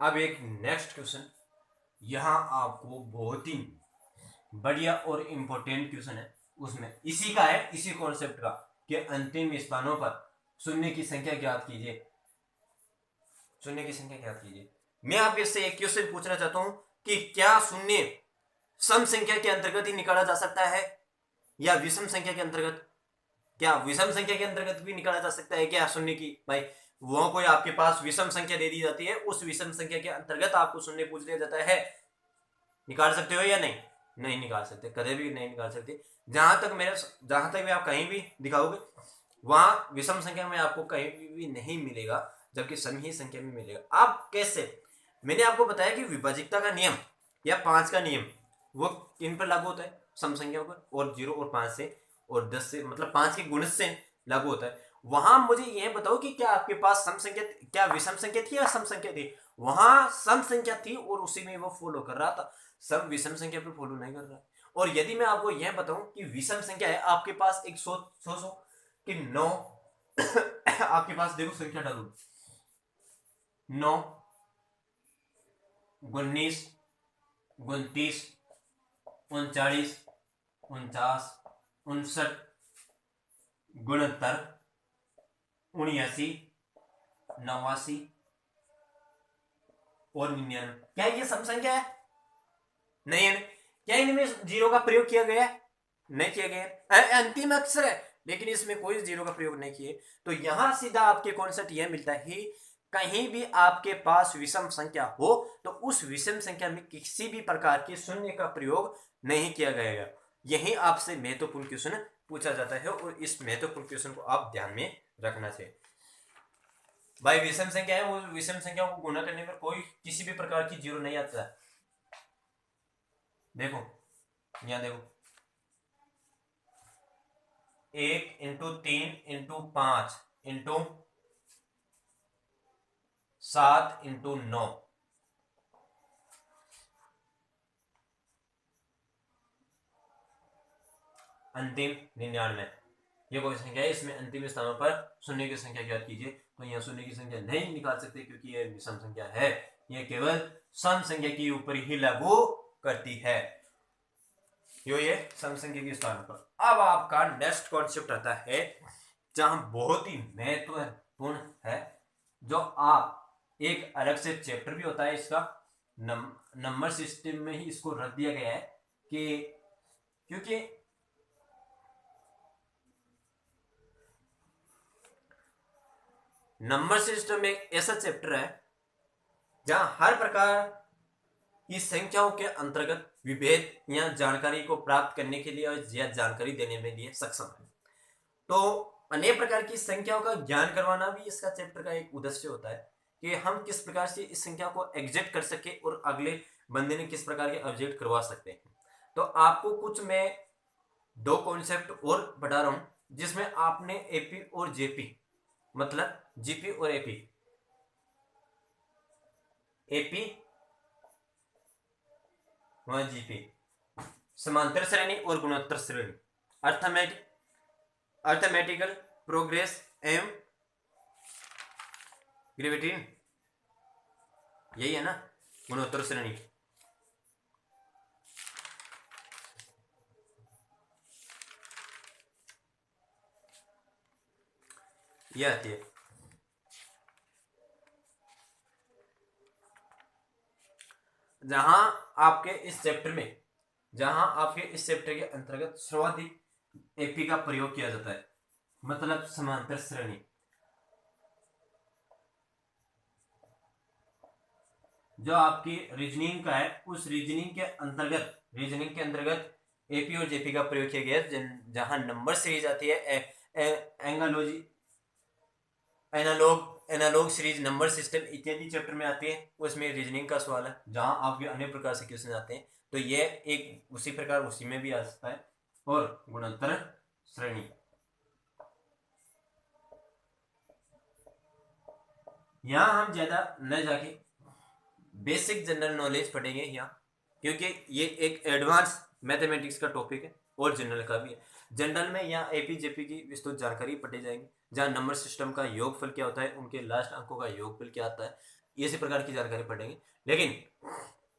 अब एक नेक्स्ट क्वेश्चन, यहाँ आपको बहुत ही बढ़िया और इम्पोर्टेंट क्वेश्चन है, उसमें इसी का है, इसी कॉन्सेप्ट का, कि अंतिम स्थानों पर शून्य की संख्या ज्ञात कीजिए। शून्य की संख्या ज्ञात कीजिए। मैं आपसे इससे एक क्वेश्चन पूछना चाहता हूं कि क्या शून्य सम संख्या के अंतर्गत ही निकाला जा सकता है या विषम संख्या के अंतर्गत? क्या विषम संख्या के अंतर्गत भी निकाला जा सकता है क्या शून्य की? भाई वो कोई आपके पास विषम संख्या दे दी जाती है, उस विषम संख्या के अंतर्गत आपको शून्य पूछ लिया जाता है, निकाल सकते हो या नहीं? नहीं निकाल सकते, कभी भी नहीं निकाल सकते। जहां तक भी आप कहीं भी दिखाओगे वहां विषम संख्या में आपको कहीं भी नहीं मिलेगा, जबकि सम ही संख्या में मिलेगा। आप कैसे? मैंने आपको बताया कि विभाजिकता का नियम या 5 का नियम वो किन पर लागू होता है? सम संख्या पर, और 0 और 5 से और 10 से, मतलब 5 के गुणज से लागू होता है। वहां मुझे यह बताओ कि क्या आपके पास सम संख्या, क्या विषम संख्या थी या सम संख्या थी? वहां सम संख्या थी और उसी में वो फॉलो कर रहा था, सम विषम संख्या पे फॉलो नहीं कर रहा है। और यदि मैं आपको यह बताऊं कि विषम संख्या है, आपके पास एक सौ कि 9 आपके पास देखो संख्या डालो, 9, 19, 29, 39, 49, 59, 69, 79, 89 और 99। क्या ये सम संख्या है? नहीं है। क्या इनमें जीरो का प्रयोग किया गया है? नहीं किया गया। अंतिम अक्षर है लेकिन इसमें कोई जीरो का प्रयोग नहीं किए। तो यहां सीधा आपके कॉन्सेप्ट यह मिलता है, कहीं भी आपके पास विषम संख्या हो तो उस विषम संख्या में किसी भी प्रकार के शून्य का प्रयोग नहीं किया गया। यही आपसे महत्वपूर्ण क्वेश्चन पूछा जाता है और इस महत्वपूर्ण क्वेश्चन को आप ध्यान में रखना चाहिए। भाई विषम संख्या है, वो विषम संख्या को गुणा करने पर कोई किसी भी प्रकार की जीरो नहीं आता। देखो यहां देखो, 1 इंटू 3 इंटू 5 इंटू 7 इंटू 9, अंतिम 99। ये कोई संख्या है, इसमें अंतिम स्थानों पर शून्य की संख्या ज्ञात कीजिए। तो यहाँ शून्य की संख्या नहीं निकाल सकते क्योंकि यह विषम संख्या है, यह केवल सम संख्या के ऊपर ही लागू करती है। ये सम संख्या के स्थान पर। अब आपका नेक्स्ट कॉन्सेप्ट आता है जहां बहुत ही महत्वपूर्ण है, जो आप एक अलग से चैप्टर भी होता है इसका, नंबर सिस्टम में ही इसको रख दिया गया है कि क्योंकि नंबर सिस्टम एक ऐसा चैप्टर है जहां हर प्रकार की संख्याओं के अंतर्गत विभेद या जानकारी को प्राप्त करने के लिए और यह जानकारी देने में लिए सक्षम है। तो अनेक प्रकार की संख्याओं का ज्ञान करवाना भी इसका चैप्टर का एक उद्देश्य होता है कि हम किस प्रकार से इस संख्या को एग्जिट कर सके और अगले बंदे ने किस प्रकार के ऑब्जेक्ट करवा सकते हैं। तो आपको कुछ मैं 2 कॉन्सेप्ट और बता रहा हूं जिसमें आपने एपी और जेपी, मतलब जीपी और एपी, एपी व जीपी, समांतर श्रेणी और गुणोत्तर श्रेणी, अर्थमेटिकल प्रोग्रेस एवं ग्रेविटी, यही है ना गुणोत्तर श्रेणी। यह आती है। जहां आपके इस चैप्टर के अंतर्गत सर्वाधिक एपी का प्रयोग किया जाता है, मतलब समांतर श्रेणी। जो आपकी रीजनिंग का है, उस रीजनिंग के अंतर्गत एपी और जेपी का प्रयोग किया गया, जहां नंबर सीरीज आती है, एनालॉग सीरीज, नंबर सिस्टम इत्यादि चैप्टर में आती है। उसमें रीजनिंग का सवाल है जहां आपके अनेक प्रकार से क्वेश्चन आते हैं। तो ये एक उसी प्रकार उसी में भी आ सकता है। और गुणोत्तर श्रेणी, यहां हम ज्यादा न जाके बेसिक जनरल नॉलेज पढ़ेंगे यहाँ, क्योंकि ये एक एडवांस मैथमेटिक्स का टॉपिक है और जनरल का भी है। जनरल में यहाँ एपी जेपी की विस्तृत जानकारी पढ़ी जाएंगी, जहाँ नंबर सिस्टम का योगफल क्या होता है, उनके लास्ट अंकों का योगफल क्या आता है, इसी प्रकार की जानकारी पढ़ेंगे। लेकिन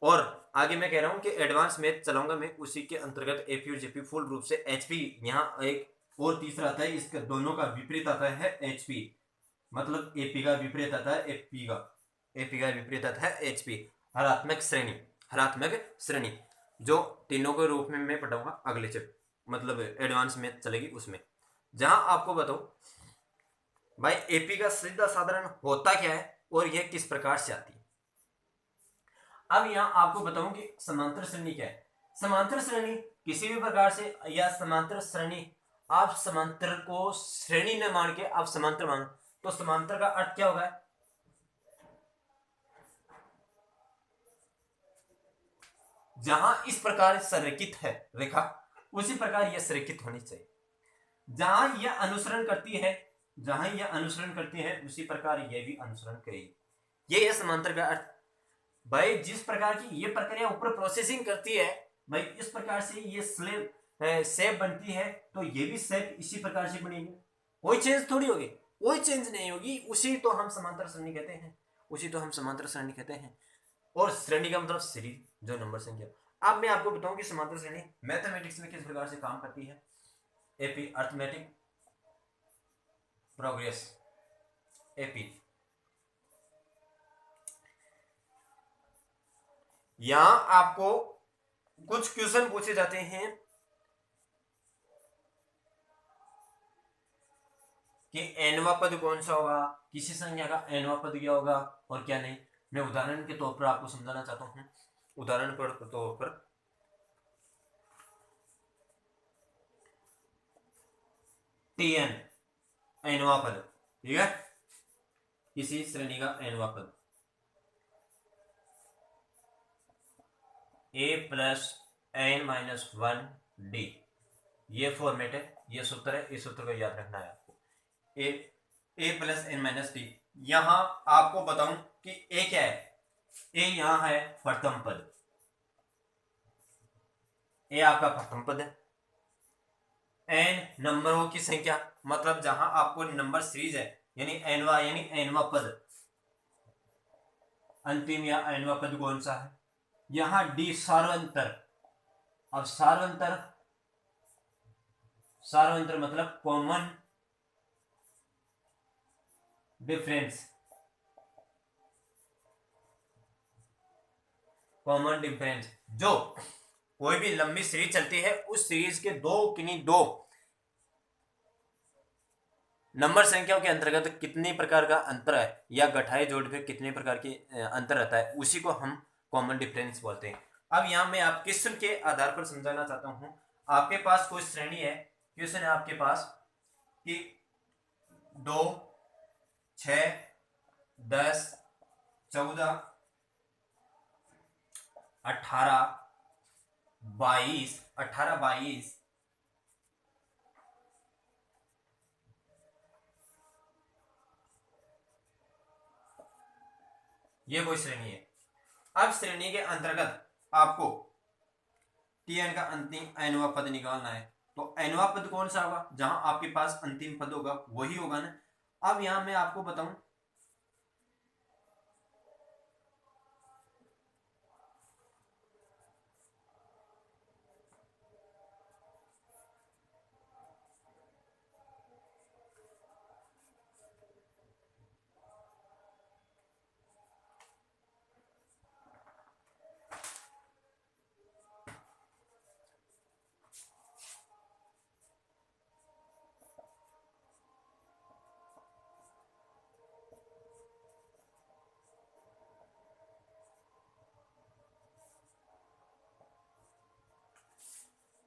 और आगे मैं कह रहा हूं कि एडवांस मैथ चलाऊंगा मैं, उसी के अंतर्गत एपी और जेपी फुल रूप से एचपी, यहाँ एक और तीसरा आता है, इसका दोनों का विपरीत आता है एचपी, मतलब एपी का विपरीत आता है एपी का विपरीत आता है एचपी, हरात्मक श्रेणी। हरात्मक श्रेणी जो तीनों के रूप में मैं पढ़ाऊंगा अगले चैप्टर, मतलब एडवांस मैथ चलेगी उसमें, जहां आपको बताओ भाई एपी का सीधा साधारण होता क्या है और यह किस प्रकार से आती है। अब यहां आपको बताऊं कि समांतर श्रेणी क्या है। समांतर श्रेणी किसी भी प्रकार से, या समांतर श्रेणी, आप समांतर को श्रेणी न मान के आप समांतर मानो, तो समांतर का अर्थ क्या होगा, जहां इस प्रकार संरेखित है रेखा, उसी प्रकार यह संरेखित होनी चाहिए। जहां यह अनुसरण करती है, जहां यह अनुसरण करती है उसी प्रकार यह भी अनुसरण करेगी, यह है समांतर का अर्थ। भाई जिस प्रकार की ये प्रक्रिया ऊपर प्रोसेसिंग करती है, भाई इस प्रकार से ये शेप बनती है, तो ये भी शेप इसी प्रकार से बनेगी, कोई चेंज थोड़ी होगी, कोई चेंज नहीं होगी, उसी तो हम समांतर श्रेणी कहते हैं, उसी तो हम समांतर श्रेणी कहते हैं। और श्रेणी का मतलब सीरीज, जो नंबर संख्या। अब मैं आपको बताऊं कि समांतर श्रेणी मैथमेटिक्स में किस प्रकार से काम करती है। एपी अर्थमेटिक प्रोग्रेस, एपी, यहां आपको कुछ क्वेश्चन पूछे जाते हैं कि एनवा पद कौन सा होगा, किसी संख्या का एनवा पद क्या होगा और क्या नहीं। मैं उदाहरण के तौर पर आपको समझाना चाहता हूं, उदाहरण के तौर पर टीएन एनवा पद, ठीक है, किसी श्रेणी का एनवा पद, A plus N minus one D, ये फॉर्मेट है, ये सूत्र है, इस सूत्र को याद रखना है आपको। ए प्लस एन माइनस डी, यहां आपको बताऊं कि ए क्या है, ए यहां है प्रथम पद, ए आपका प्रथम पद है, एन नंबरों की संख्या, मतलब जहां आपको नंबर सीरीज है, यानी एनवा पद, अंतिम या एनवा पद कौन सा है, यहां डी सार्वंतर। अब सार्वंतर, सार्वंतर मतलब कॉमन डिफरेंस, कॉमन डिफरेंस, जो कोई भी लंबी सीरीज चलती है उस सीरीज के दो किन्हीं दो नंबर संख्याओं के अंतर्गत कितने प्रकार का अंतर है, या गठाए जोड़ पे कितने प्रकार के अंतर रहता है, उसी को हम कॉमन डिफरेंस बोलते हैं। अब यहां मैं आप क्वेश्चन के आधार पर समझाना चाहता हूं। आपके पास कोई श्रेणी है, क्वेश्चन है आपके पास कि 2, 6, 10, 14, 18, 22, 18, 22, ये कोई श्रेणी है। अब श्रेणी के अंतर्गत आपको टीएन का अंतिम एनवा पद निकालना है, तो एनवा पद कौन सा होगा, जहां आपके पास अंतिम पद होगा वही होगा ना। अब यहां मैं आपको बताऊं,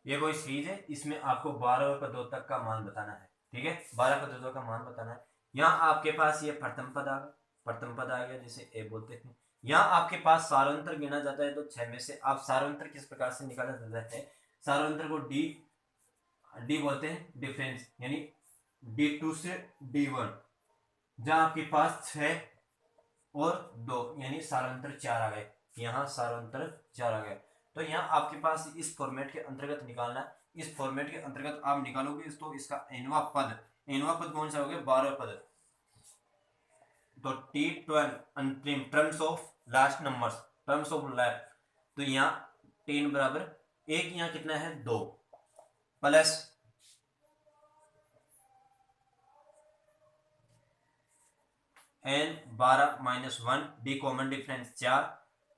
ये कोई सीरीज है, इसमें आपको 12 पदों तक का मान बताना है, ठीक है, 12 पदों का मान बताना है। यहाँ आपके पास ये प्रथम पद आ गया, प्रथम पद आ गया जिसे ए बोलते हैं। यहाँ आपके पास सारांतर गिना जाता है, तो 6 में से आप सारांतर किस प्रकार से निकाला जाता है, सारांतर को डी डी बोलते हैं डिफरेंस, यानी D2 से D1, जहां आपके पास 6 और 2 यानी सारांतर 4 आ गए, यहाँ सारांतर 4 आ गए। तो यहाँ आपके पास इस फॉर्मेट के अंतर्गत निकालना है, इस फॉर्मेट के अंतर्गत आप निकालोगे तो इसका एनवा पद कौन सा हो गया, 12 पद, तो T12 अंतरिम terms of last numbers, terms of last, तो यहाँ 10 बराबर 1, यहाँ कितना है 2, plus n 12 minus 1, D common difference 4,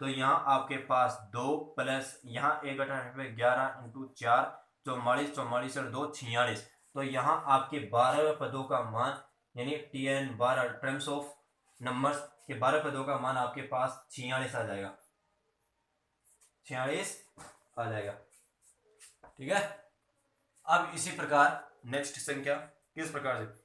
तो यहाँ आपके पास 2 प्लस यहाँ 11 इंटू 4 44, 44 और 2 46, तो यहाँ आपके 12 पदों का मान यानी Tn 12 टर्म्स ऑफ नंबर्स के 12 पदों का मान आपके पास 46 आ जाएगा, 46 आ जाएगा। ठीक है, अब इसी प्रकार नेक्स्ट संख्या किस प्रकार से,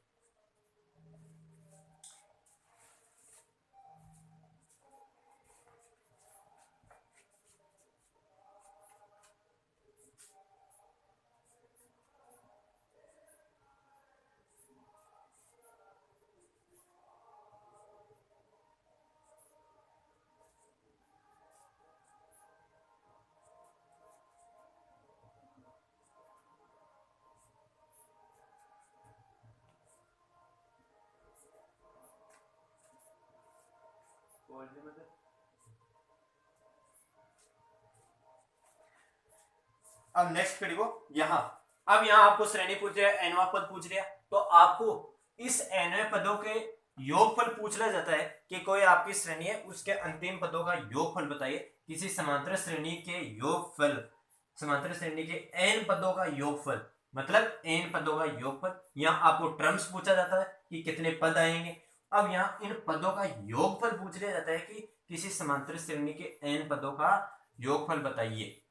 अब नेक्स्ट करिए यहाँ, अब यहाँ आपको श्रेणी पूछ रहा है, एनवा पद पूछ रहा है, तो आपको इस एनवे पदों के योगफल पूछना जाता है कि कोई आपकी श्रेणी है उसके अंतिम पदों का योगफल बताइए। किसी समांतर श्रेणी के योगफल, समांतर श्रेणी के एन पदों का योगफल, मतलब एन पदों का योगफल, यहाँ आपको टर्म्स पूछा जाता है कि कितने पद आएंगे। अब यहाँ इन पदों का योगफल पूछ लिया जाता है कि किसी समांतर श्रेणी के एन पदों का योगफल बताइए।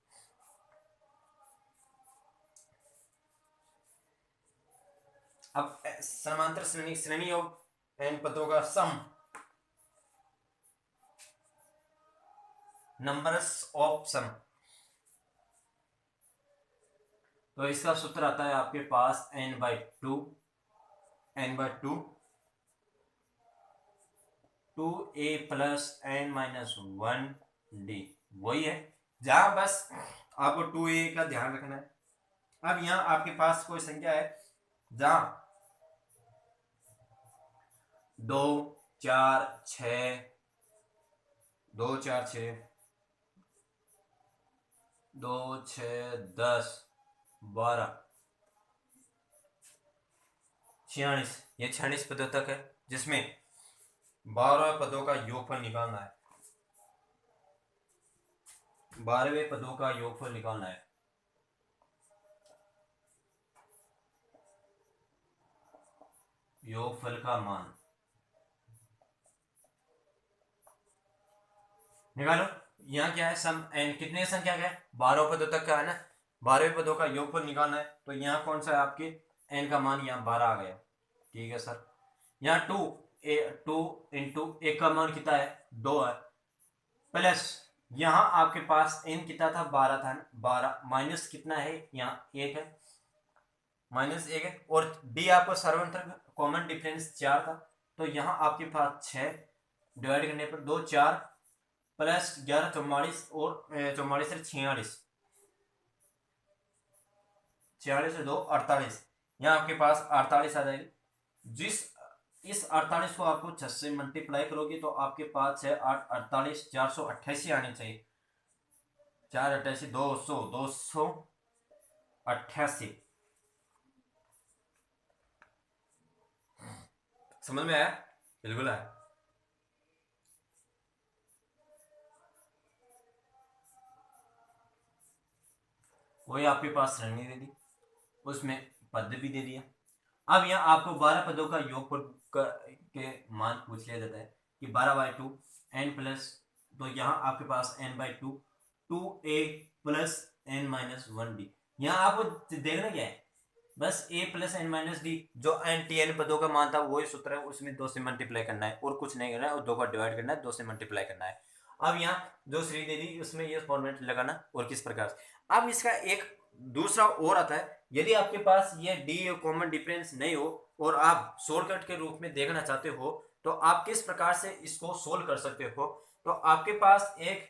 अब समांतर श्रेणी योग एन पदों का सम, नंबर्स ऑफ सम, तो इसका सूत्र आता है आपके पास n/2, n/2 2a plus n-1d, वही है जहां बस आपको 2a का ध्यान रखना है। अब यहां आपके पास कोई संख्या है जहां 2 4 6 2 4 6 2 6 10 12 46, ये 46 पदों तक है जिसमें 12 पदों का योगफल निकालना है, 12वें पदों का योगफल निकालना है। योगफल का मान निकालो। यहाँ क्या है, सम एन, कितने संख्या का है 12 पदों तक का है ना, 12वें पदों का योगफल निकालना है, तो यहाँ कौन सा है आपके एन का मान, यहाँ 12 आ गया। ठीक है सर, यहाँ 2 इंटू एक का मान कितना है 2 है, प्लस यहाँ आपके पास एन कितना था 12 था, 12 माइनस कितना है यहाँ 1 है, माइनस 1 है, और डी आपको सर्वंतर कॉमन डिफरेंस 4 था, तो यहाँ आपके पास 6 डिवाइड करने पर 2 4 प्लस 11 44 और 44 से 46, 46 से 2 48, यहाँ आपके पास 48 आ जाएगी। जिस इस 48 को आपको 6 से मल्टीप्लाई करोगे तो आपके पास 6 8 48 488 आनी चाहिए, 488 200 288। समझ में आया? बिल्कुल आया। वही आपके पास श्रेणी दे दी, उसमें पद भी दे दिया। अब यहाँ आपको 12 पदों का योगफल के मान पूछ लिया जाता है कि 12/2 n प्लस, तो यहाँ आपके पास n/2 2a प्लस n-1d। यहाँ आपको देखना क्या है, बस a प्लस n-d, जो n पदों का मान था वही सूत्र है, उसमें 2 से मल्टीप्लाई करना है और कुछ नहीं करना है, और 2 का डिवाइड करना है, 2 से मल्टीप्लाई करना है। अब यहाँ जो श्री दे दी उसमें ये फॉर्मेट लगाना और किस प्रकार से। अब इसका एक दूसरा और आता है, यदि आपके पास ये डी कॉमन डिफरेंस नहीं हो और आप शॉर्टकट के रूप में देखना चाहते हो तो आप किस प्रकार से इसको सोल्व कर सकते हो। तो आपके पास एक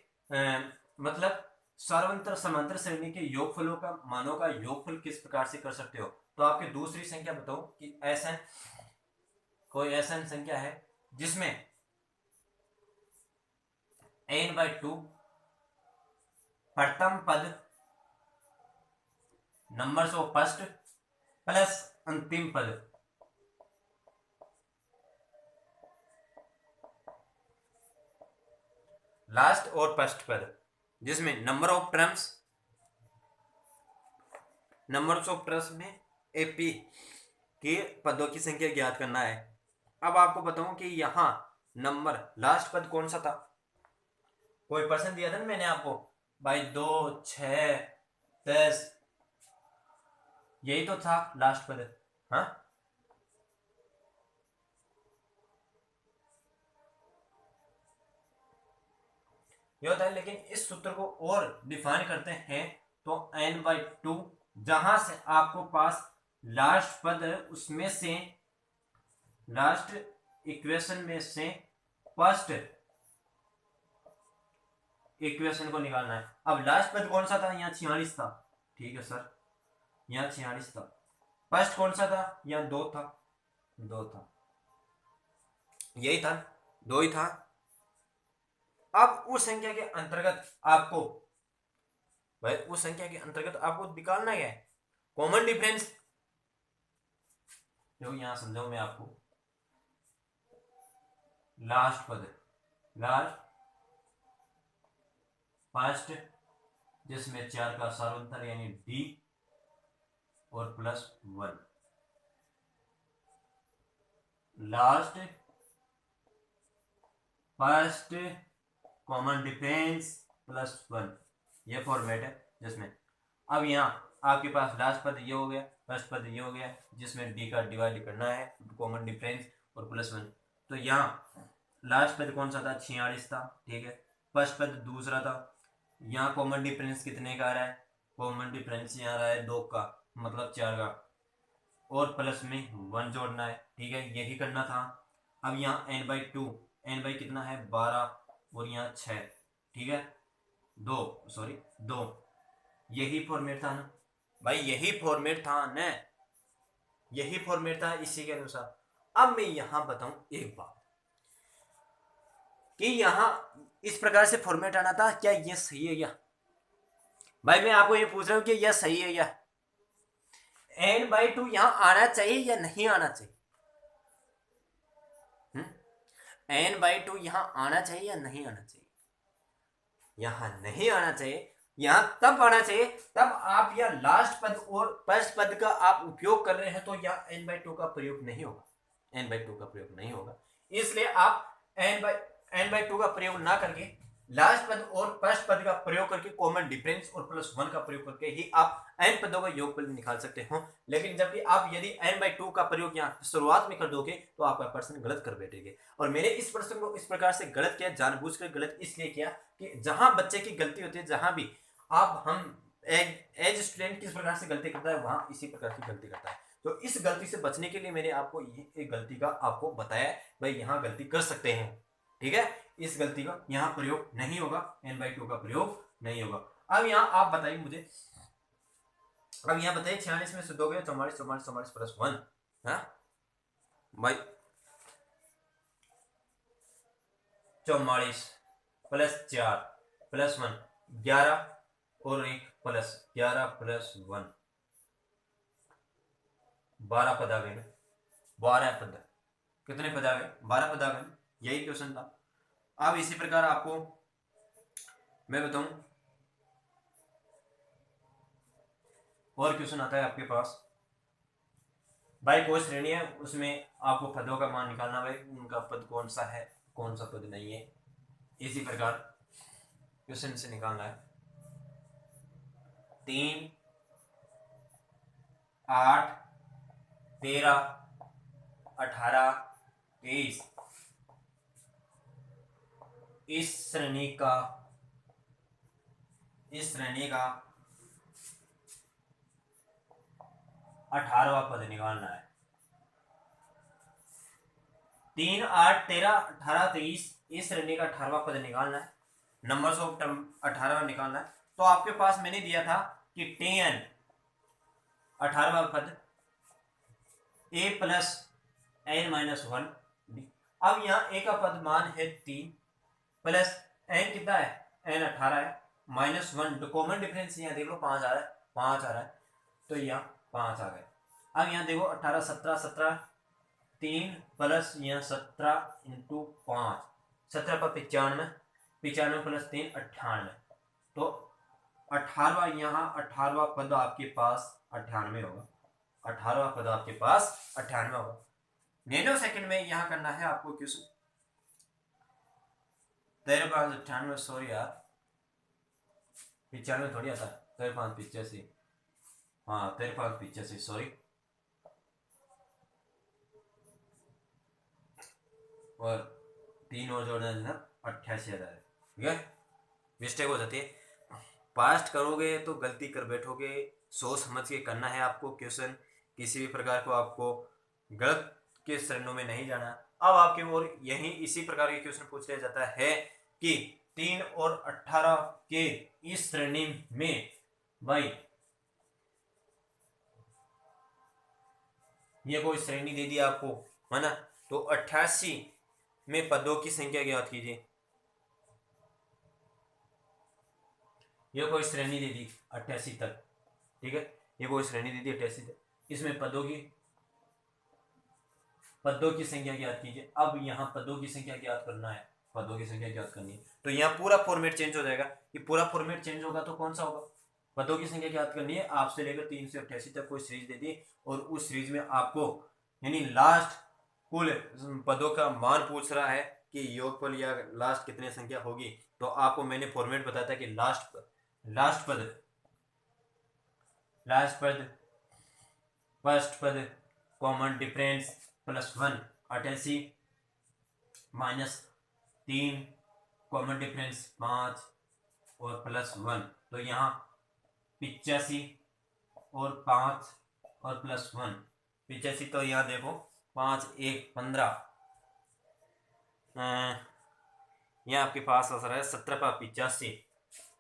मतलब सर्वंतर समांतर श्रेणी के योगफलों का मानों का योगफल किस प्रकार से कर सकते हो। तो आपकी दूसरी संख्या बताओ कि ऐसा कोई ऐसा संख्या है जिसमें n/2 प्रथम पद नंबर्स ऑफ फर्स्ट प्लस अंतिम पद लास्ट और फर्स्ट पद, जिसमें नंबर ऑफ टर्म्स में एपी के पदों की संख्या ज्ञात करना है। अब आपको बताऊं कि यहां नंबर लास्ट पद कौन सा था। कोई पर्सन दिया था ना मैंने आपको भाई 2, 6, 10, यही तो था लास्ट पद। हाँ ये होता है, लेकिन इस सूत्र को और डिफाइन करते हैं तो n/2 जहां से आपको पास लास्ट पद उसमें से लास्ट इक्वेशन में से फर्स्ट इक्वेशन को निकालना है। अब लास्ट पद कौन सा था, यहाँ 46 था, ठीक है सर, यहाँ 46 था। फर्स्ट कौन सा था, यहाँ 2 था, 2 था, यही था, 2 ही था। अब उस संख्या के अंतर्गत आपको निकालना है कॉमन डिफरेंस। जो यहां समझाऊं मैं आपको, लास्ट फर्स्ट जिसमें 4 का सारांतर यानी डी और +1, लास्ट फर्स्ट कॉमन डिफरेंस +1, ये फॉर्मेट है जिसमें अब यहाँ आपके पास लास्ट पद ये हो गया, फर्स्ट पद ये हो गया, जिसमें डी का डिवाइड करना है कॉमन डिफरेंस और +1। तो यहाँ लास्ट पद कौन सा था, 46 था, ठीक है। फर्स्ट पद दूसरा था, यहाँ कॉमन डिफरेंस कितने का आ रहा है, कॉमन डिफरेंस यहाँ आ रहा है 2 का, मतलब 4 का, और प्लस में 1 जोड़ना है, ठीक है, यही करना था। अब यहाँ n/2, n/ कितना है 12 और यहाँ 6, ठीक है, 2, यही फॉर्मेट था ना भाई, यही फॉर्मेट था इसी के अनुसार। अब मैं यहां बताऊं एक बात कि यहां इस प्रकार से फॉर्मेट आना था, क्या ये सही है क्या भाई? मैं आपको ये पूछ रहा हूं कि यह सही है क्या, n/2 यहां आना चाहिए या नहीं आना चाहिए? n/2 यहां आना चाहिए या नहीं आना चाहिए? यहां नहीं आना चाहिए। यहां तब आना चाहिए तब आप या लास्ट पद और फर्स्ट पद का आप उपयोग कर रहे हैं, तो यह n/2 का प्रयोग नहीं होगा। इसलिए आप n/2 का प्रयोग ना करके लास्ट पद और फर्स्ट पद का प्रयोग करके कॉमन डिफरेंस और +1 का प्रयोग करके ही आप n पदों का योगफल निकाल सकते हो। लेकिन जबकि आप यदि n/2 का प्रयोग यहाँ शुरुआत में कर दोगे तो आपका प्रश्न गलत कर बैठेंगे। और मैंने इस प्रश्न को इस प्रकार से गलत किया, जानबूझकर गलत इसलिए किया कि जहां बच्चे की गलती होती है, जहां भी आप हम एज स्टूडेंट किस प्रकार से गलती करता है, वहां इसी प्रकार की गलती करता है। तो इस गलती से बचने के लिए मैंने आपको ये एक गलती का आपको बताया, भाई यहाँ गलती कर सकते हैं, ठीक है, इस गलती का यहाँ प्रयोग नहीं होगा, n/2 का प्रयोग नहीं होगा। अब यहाँ आप बताइए मुझे, अब यहाँ बताइए 46 में से 2 गए 44, 44 +1, हाँ भाई 44 +4 +1 11 और 1 +11 +1 12 पद आ गए, 12 पद, कितने पद आ गए, 12 पद आ गए, यही क्वेश्चन था। अब इसी प्रकार आपको मैं बताऊं और क्वेश्चन आता है आपके पास, भाई कोई श्रेणी है उसमें आपको पदों का मान निकालना, भाई उनका पद कौन सा है कौन सा पद नहीं है, इसी प्रकार क्वेश्चन से निकालना है। 3, 8, 13, 18, 23 इस श्रेणी का 18वां पद निकालना है। 3, 8, 13, 18, 23 इस श्रेणी का 18वां पद निकालना है, नंबर्स ऑफ टर्म 18वां निकालना है। तो आपके पास मैंने दिया था कि 10 18वां पद a + n - 1 अब यहाँ ए का पद मान है 3 प्लस एन कितना है, एन 18 है, -1 कॉमन डिफरेंस यहाँ देख लो 5 आ रहा है, 5 आ रहा है, तो यहाँ 5 आ गए। अब यहाँ देखो 18 17 17 3 प्लस यहाँ 17 इंटू 5 17 पर 95 95 प्लस 3 98, तो 18वां यहाँ 18वां पद आपके पास 98 होगा, 18वां पद आपके पास 98 होगा। नैनो सेकंड में यहाँ करना है आपको क्वेश्चन, तेरे पास 98, सॉरी यार 95 थोड़ी आता है, तेरे पास 85, हाँ तेरे पास 85 सॉरी, और 3 और जोड़ना है ना 88,000, ठीक है। मिस्टेक हो जाती है, पास्ट करोगे तो गलती कर बैठोगे, सोच समझ के करना है आपको क्वेश्चन, किसी भी प्रकार को आपको गलत के श्रेणियों में नहीं जाना। अब आपके और यही इसी प्रकार के क्वेश्चन पूछ लिया जाता है कि 3 और 18 के इस श्रेणी में भाई ये कोई श्रेणी दे दी आपको, है ना, तो 88 में पदों की संख्या ज्ञात कीजिए। ये कोई श्रेणी दे दी 88 तक, ठीक है, ये कोई श्रेणी दे दी 88 तक, इसमें पदों की संख्या ज्ञात कीजिए। अब यहाँ पदों की संख्या ज्ञात करना है, पदों की संख्या ज्ञात करनी है, तो यहाँ पूरा फॉर्मेट चेंज हो जाएगा। ये पूरा फॉर्मेट चेंज होगा तो कौन सा होगा, पदों की संख्या ज्ञात करनी है, आपसे लेकर 3 से 88 तक कोई सीरीज दे दी, और उस सीरीज में आपको यानी लास्ट कुल पदों का मान पूछ रहा है कि योगफल या लास्ट कितनी संख्या होगी, तो आपको मैंने फॉर्मेट बताया था कि लास्ट पद फर्स्ट पद कॉमन डिफरेंस +1 88 -3 कॉमन डिफरेंस 5 और +1, तो यहाँ 85 और 5 और +1 85, तो यहाँ देखो 5 1 15, यहाँ आपके पास आ रहा है 17 पर 85,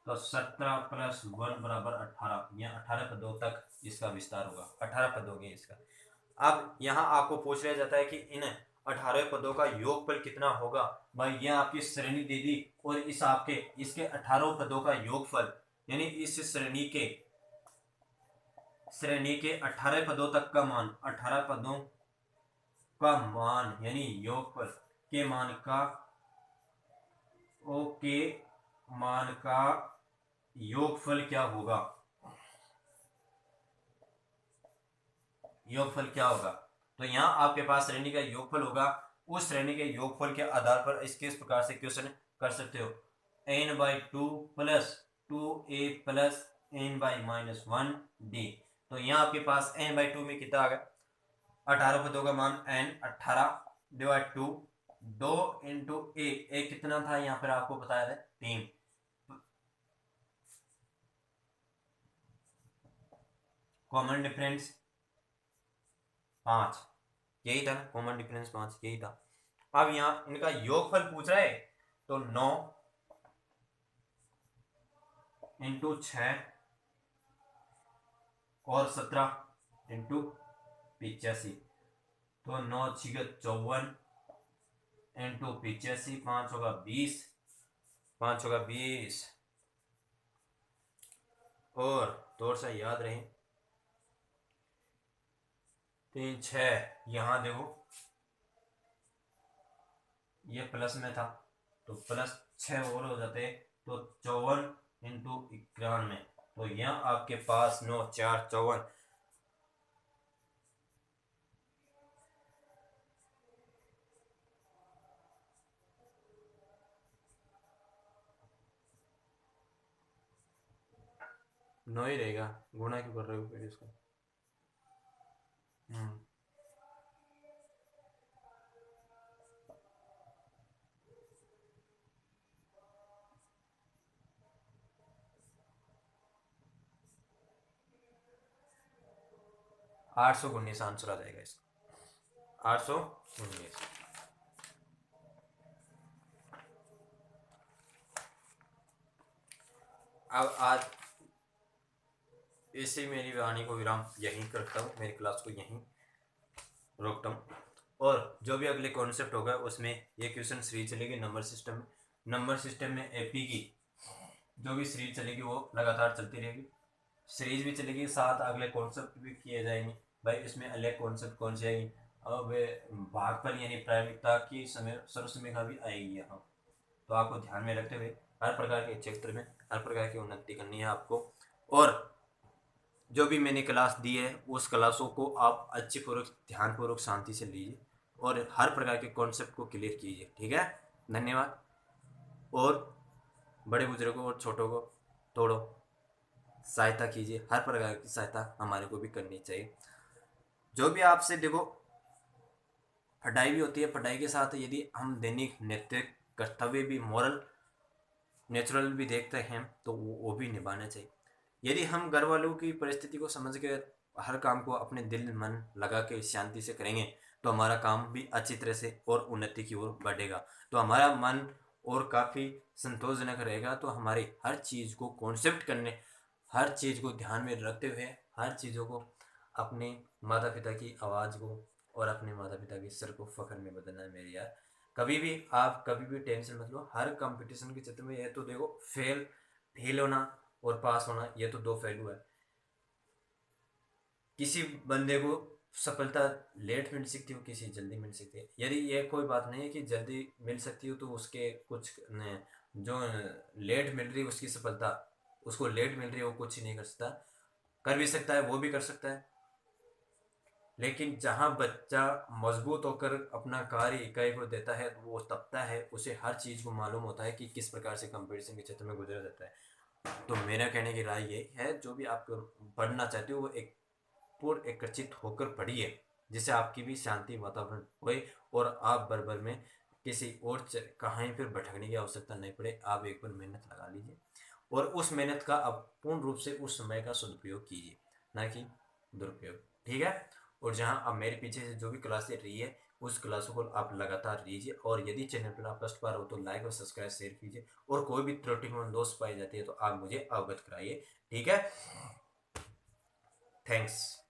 तो 17 + 1 बराबर 18, यहाँ 18 पदों तक इसका विस्तार होगा, 18 पद हो गए इसका। अब यहाँ आपको पूछ लिया जाता है कि इन 18 पदों का योगफल कितना होगा, भाई ये आपकी श्रेणी दे दी, और इस आपके इसके 18 पदों का योगफल, यानी इस श्रेणी के 18 पदों तक का मान, 18 पदों का मान यानी योगफल के मान का योगफल क्या होगा, योगफल क्या होगा, तो यहाँ आपके पास श्रेणी का योगफल होगा, उस श्रेणी के योगफल के आधार पर इसके इस प्रकार से क्वेश्चन कर सकते हो, n/2 + 2a + n/-1d, तो यहाँ आपके पास n/2 में कितना आ गया, 18 पदों का मान n 18 / 2, 2 × a कितना था यहाँ पर आपको बताया था 3, कॉमन डिफरेंस 5, यही था ना, कॉमन डिफरेंस 5 यही था। अब यहाँ इनका योगफल पूछ रहा है, तो 9 × 6 और 17 × 85, तो 9 × 6 = 54 × 85, 5 होगा 20, 5 होगा 20, और थोड़ा सा याद रहे 3 6, यहाँ देखो ये प्लस में था तो +6 और हो जाते, तो 54 × 91, तो यहाँ आपके पास 9 4 54, नो ही रहेगा, गुणा क्यों कर रहे हो फिर इसको। 819 आंसर आ जाएगा इसका, 819। अब आज इसी मेरी वाणी को विराम यहीं करता हूँ, मेरी क्लास को यहीं रोकता हूँ। और जो भी अगले कॉन्सेप्ट होगा उसमें ये क्वेश्चन सीरीज चलेगी नंबर सिस्टम में एपी की जो भी सीरीज चलेगी वो लगातार चलती रहेगी, सीरीज भी चलेगी, साथ अगले कॉन्सेप्ट भी किए जाएंगे। भाई इसमें अलग कॉन्सेप्ट कौन से आएंगे, अब वे भागफल यानी प्रायिकता की समय सर्वसमयिका भी आएगी यहाँ। तो आपको ध्यान में रखते हुए हर प्रकार के क्षेत्र में हर प्रकार की उन्नति करनी है आपको। और जो भी मैंने क्लास दी है उस क्लासों को आप अच्छी पूर्वक ध्यानपूर्वक शांति से लीजिए और हर प्रकार के कॉन्सेप्ट को क्लियर कीजिए। ठीक है, धन्यवाद। और बड़े बुजुर्गों और छोटों को तोड़ो सहायता कीजिए, हर प्रकार की सहायता हमारे को भी करनी चाहिए। जो भी आपसे देखो पढ़ाई भी होती है, पढ़ाई के साथ यदि हम दैनिक नैतिक कर्तव्य भी मॉरल नेचुरल भी देखते हैं तो वो भी निभाना चाहिए। यदि हम घर वालों की परिस्थिति को समझ के हर काम को अपने दिल मन लगा के शांति से करेंगे तो हमारा काम भी अच्छी तरह से और उन्नति की ओर बढ़ेगा, तो हमारा मन और काफ़ी संतोषजनक रहेगा। तो हमारी हर चीज़ को कॉन्सेप्ट करने, हर चीज़ को ध्यान में रखते हुए हर चीज़ों को अपने माता पिता की आवाज़ को और अपने माता पिता के सर को फख्र में बदलना है मेरे यार। कभी भी आप कभी भी टेंशन मत लो, हर कंपटीशन के क्षेत्र में ये तो देखो फेल होना और पास होना ये तो दो पहलू है। किसी बंदे को सफलता लेट मिल सकती हो, किसी जल्दी मिल सकती है। यदि ये कोई बात नहीं है कि जल्दी मिल सकती हो तो उसके कुछ जो लेट मिल रही है उसकी सफलता उसको लेट मिल रही है वो कुछ नहीं कर सकता, कर भी सकता है, वो भी कर सकता है। लेकिन जहाँ बच्चा मजबूत होकर अपना कार्य इकाई को देता है वो तपता है, उसे हर चीज़ को मालूम होता है कि किस प्रकार से कंपटीशन के क्षेत्र में गुजरा जाता है। तो मेरा कहने की राय ये है, जो भी आप पढ़ना चाहते हो वो एक पूर्ण एकत्रित होकर पढ़िए जिससे आपकी भी शांति वातावरण होए और आप बरबर में किसी और कहीं पर भटकने की आवश्यकता नहीं पड़े। आप एक बार मेहनत लगा लीजिए और उस मेहनत का आप पूर्ण रूप से उस समय का सदुपयोग कीजिए, ना कि दुरुपयोग। ठीक है, और जहां अब मेरे पीछे से जो भी क्लासें रही है उस क्लासों को आप लगातार लीजिए और यदि चैनल पर आप फर्स्ट बार हो तो लाइक और सब्सक्राइब शेयर कीजिए और कोई भी त्रुटिपूर्ण दोष पाई जाती है तो आप मुझे अवगत कराइए। ठीक है, थैंक्स।